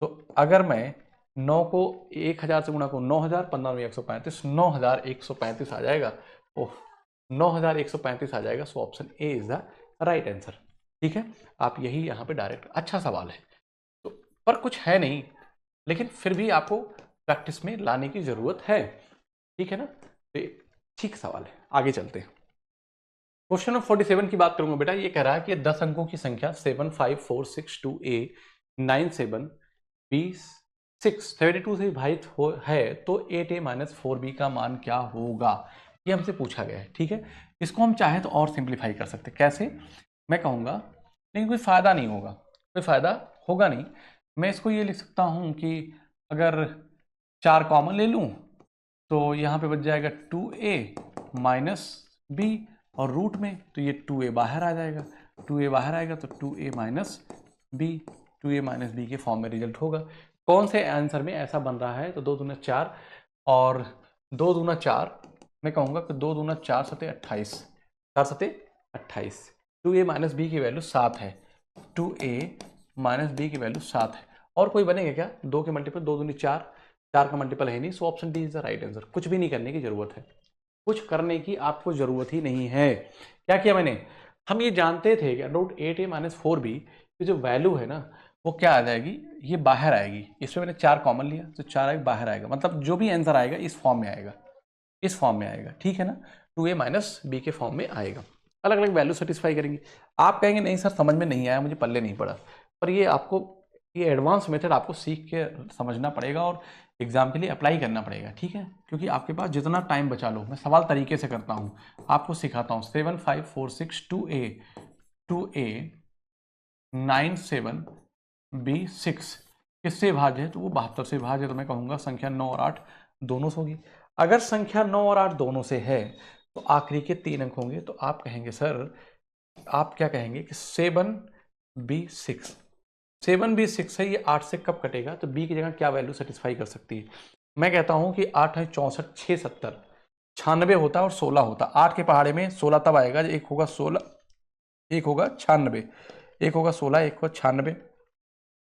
तो अगर मैं 9 को 1000 से गुणा को 9000 15 में 135 9135 आ जाएगा, ओह 9135 आ जाएगा। So option A is the right answer, ठीक है। आप यही यहाँ पे डायरेक्ट, अच्छा सवाल है तो, पर कुछ है नहीं, लेकिन फिर भी आपको प्रैक्टिस में लाने की जरूरत है, ठीक है ना, तो ठीक सवाल है। आगे चलते हैं, क्वेश्चन नंबर 47 की बात करूंगा बेटा। ये कह रहा है कि 10 अंकों की संख्या 7 5 4 6 2 a 9 7 b 6 72 से विभाजित है तो 8a माइनस 4b का मान क्या होगा, ये हमसे पूछा गया है, ठीक है। इसको हम चाहे तो और सिंप्लीफाई कर सकते हैं, कैसे मैं कहूँगा, लेकिन कोई फायदा नहीं होगा, कोई फायदा होगा नहीं। मैं इसको ये लिख सकता हूँ कि अगर 4 कॉमन ले लूँ तो यहाँ पे बच जाएगा 2a माइनस बी, और रूट में तो ये 2a बाहर आ जाएगा, 2a बाहर आएगा तो 2a minus B, 2a minus B के फॉर्म में रिजल्ट होगा। कौन से आंसर में ऐसा बन रहा है, तो 2 दूना 4 और 2 दूना 4, मैं कहूँगा कि 2 दूना 4 सते 28, 4 सते 28, 2a माइनस बी की वैल्यू 7 है, 2a माइनस बी की वैल्यू 7 है, और कोई बनेगा क्या, 2 के मल्टीपल 2 दूनी 4, 4 का मल्टीपल है नहीं, so option D is the right answer. कुछ भी नहीं करने की जरूरत है, कुछ करने की आपको जरूरत ही नहीं है। क्या किया मैंने, हम ये जानते थे कि रूट 8a माइनस 4b की जो वैल्यू है ना वो क्या आ जाएगी, ये बाहर आएगी, इसमें मैंने 4 कॉमन लिया तो 4 आएगा बाहर आएगा, मतलब जो भी आंसर आएगा इस फॉर्म में आएगा, इस फॉर्म में आएगा, ठीक है ना, 2a माइनस बी के फॉर्म में आएगा, अलग अलग वैल्यू सेटिस्फाई करेंगे। आप कहेंगे नहीं सर समझ में नहीं आया, मुझे पल्ले नहीं पड़ा, पर ये आपको ये एडवांस मेथड आपको सीख के समझना पड़ेगा और एग्जाम के लिए अप्लाई करना पड़ेगा, ठीक है। क्योंकि आपके पास जितना टाइम बचा लो, मैं सवाल तरीके से करता हूँ, आपको सिखाता हूँ। 7 5 4 6 2a 9 7 b 6 किससे भाज्य है, तो वो 72 से भाज्य है, तो मैं कहूँगा संख्या 9 और 8 दोनों से होगी। अगर संख्या 9 और 8 दोनों से है तो आखिरी के 3 अंक होंगे, तो आप कहेंगे सर, आप क्या कहेंगे कि 7b6, 7b6 है, ये 8 से कब कटेगा, तो b की जगह क्या वैल्यू सेटिस्फाई कर सकती है, मैं कहता हूं कि 8 है 64 6 70 96 होता है और 16 होता है, 8 के पहाड़े में 16 तब आएगा, एक होगा 16 एक होगा 96, एक होगा 16, एक होगा 96।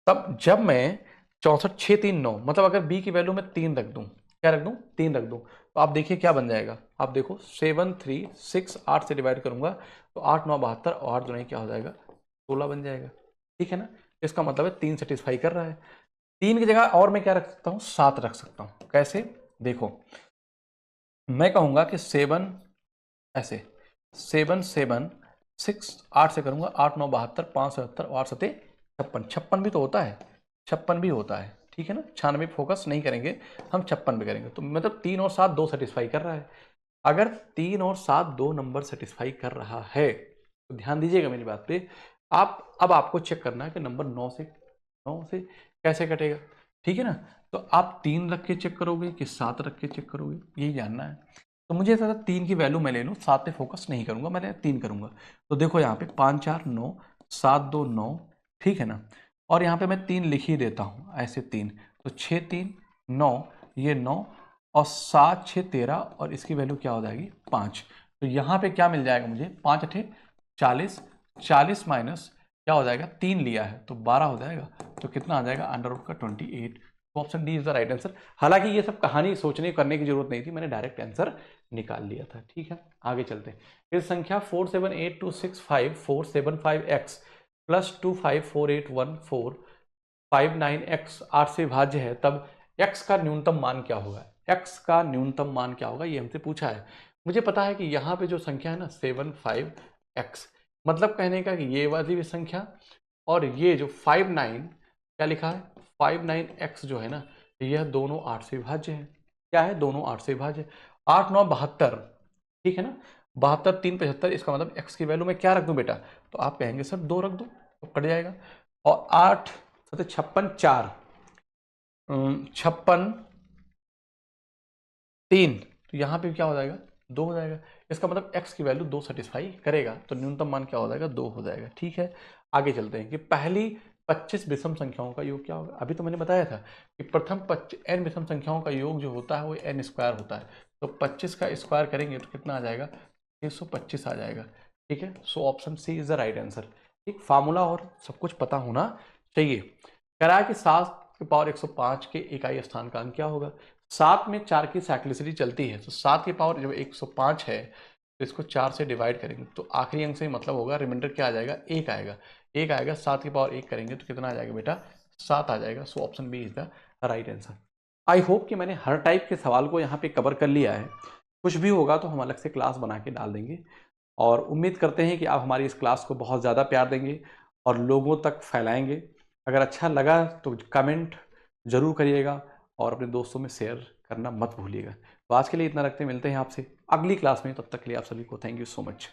तब जब मैं 64, 6, 3, 9, मतलब अगर b की वैल्यू मैं 3 रख दूं, क्या रख दूं? 3 रख दूं, तो आप देखिए क्या बन जाएगा। आप देखो 7, 3, 6, 8 से डिवाइड करूंगा तो 8, 9, 72 और 8 दुनी क्या हो जाएगा? 16 बन जाएगा। ठीक है ना? इसका मतलब है 3 सेटिस्फाई कर रहा है। 3 की जगह और मैं क्या रख सकता हूँ? 7 रख सकता हूँ। कैसे? देखो, मैं कहूंगा कि 7 ऐसे 7, 7, 6, 8 से करूंगा, 8, 9, 72, 5, 77 और 8 सते 56। 56 भी तो होता है, 56 भी होता है। ठीक है ना? 96 फोकस नहीं करेंगे हम, 56 भी करेंगे। तो मतलब 3 और 7 2 सेटिस्फाई कर रहा है। अगर 3 और 7 2 नंबर सेटिस्फाई कर रहा है तो ध्यान दीजिएगा मेरी बात पे। आप अब आपको चेक करना है कि नंबर 9 से कैसे कटेगा। ठीक है ना? तो आप 3 रख के चेक करोगे कि 7 रख के चेक करोगे, यही जानना है। तो मुझे ऐसा 3 की वैल्यू मैं ले लूँ, 7 पे फोकस नहीं करूंगा, मैं 3 करूंगा। तो देखो यहाँ पे 5, 4, 9, 7, 2, 9। ठीक है ना? और यहाँ पे मैं 3 लिख ही देता हूँ, ऐसे 3। तो 6, 3, 9, ये 9 और 7, 6, 13 और इसकी वैल्यू क्या हो जाएगी? 5। तो यहाँ पे क्या मिल जाएगा मुझे? 5 8 40, 40 माइनस क्या हो जाएगा? 3 लिया है तो 12 हो जाएगा। तो कितना आ जाएगा? अंडर रूट का 28। तो option D is the right answer. हालांकि ये सब कहानी सोचने करने की जरूरत नहीं थी, मैंने डायरेक्ट आंसर निकाल लिया था। ठीक है, आगे चलते हैं। इस संख्या 478265 प्लस 25481459x 8 से विभाज्य है, तब x का न्यूनतम मान क्या होगा? x का न्यूनतम मान क्या होगा, ये हमसे पूछा है। मुझे पता है कि यहाँ पे जो संख्या है ना 75x, मतलब कहने का कि ये वाली भी संख्या और ये जो 59 क्या लिखा है 59x जो है ना, यह दोनों 8 से विभाज्य है। क्या है? दोनों 8 से विभाज्य। 8, 9, 72। ठीक है ना? 72, 3, 75। इसका मतलब x की वैल्यू में क्या रख दूं बेटा? तो आप कहेंगे सर 2 रख दो, तो कट जाएगा। और 8 सते 56, 4, 56, 3, तो यहाँ पे क्या हो जाएगा? 2 हो जाएगा। इसका मतलब x की वैल्यू 2 सेटिस्फाई करेगा, तो न्यूनतम मान क्या हो जाएगा? 2 हो जाएगा। ठीक है, आगे चलते हैं कि पहली 25 विषम संख्याओं का योग क्या होगा। अभी तो मैंने बताया था कि प्रथम n विषम संख्याओं का योग जो होता है वो n स्क्वायर होता है। तो 25 का स्क्वायर करेंगे तो कितना आ जाएगा? 625 आ जाएगा। ठीक है, so option C is the right answer. ठीक, फार्मूला और सब कुछ पता होना चाहिए। कह रहा है कि 7 की पावर 105 के इकाई स्थान का अंक क्या होगा? 7 में 4 की साइक्लिसिटी चलती है, तो 7 की पावर जब 105 है तो इसको 4 से डिवाइड करेंगे तो आखिरी अंक से मतलब होगा, रिमाइंडर क्या आ जाएगा? 1 आएगा। 1 आएगा, 7 की पावर 1 करेंगे तो कितना आ जाएगा बेटा? 7 आ जाएगा। So option B is the right answer. I hope कि मैंने हर टाइप के सवाल को यहाँ पे कवर कर लिया है। कुछ भी होगा तो हम अलग से क्लास बना के डाल देंगे, और उम्मीद करते हैं कि आप हमारी इस क्लास को बहुत ज़्यादा प्यार देंगे और लोगों तक फैलाएंगे। अगर अच्छा लगा तो कमेंट जरूर करिएगा और अपने दोस्तों में शेयर करना मत भूलिएगा। तो आज के लिए इतना रखते हैं, मिलते हैं आपसे अगली क्लास में। तब तक के लिए आप सभी को थैंक यू सो मच।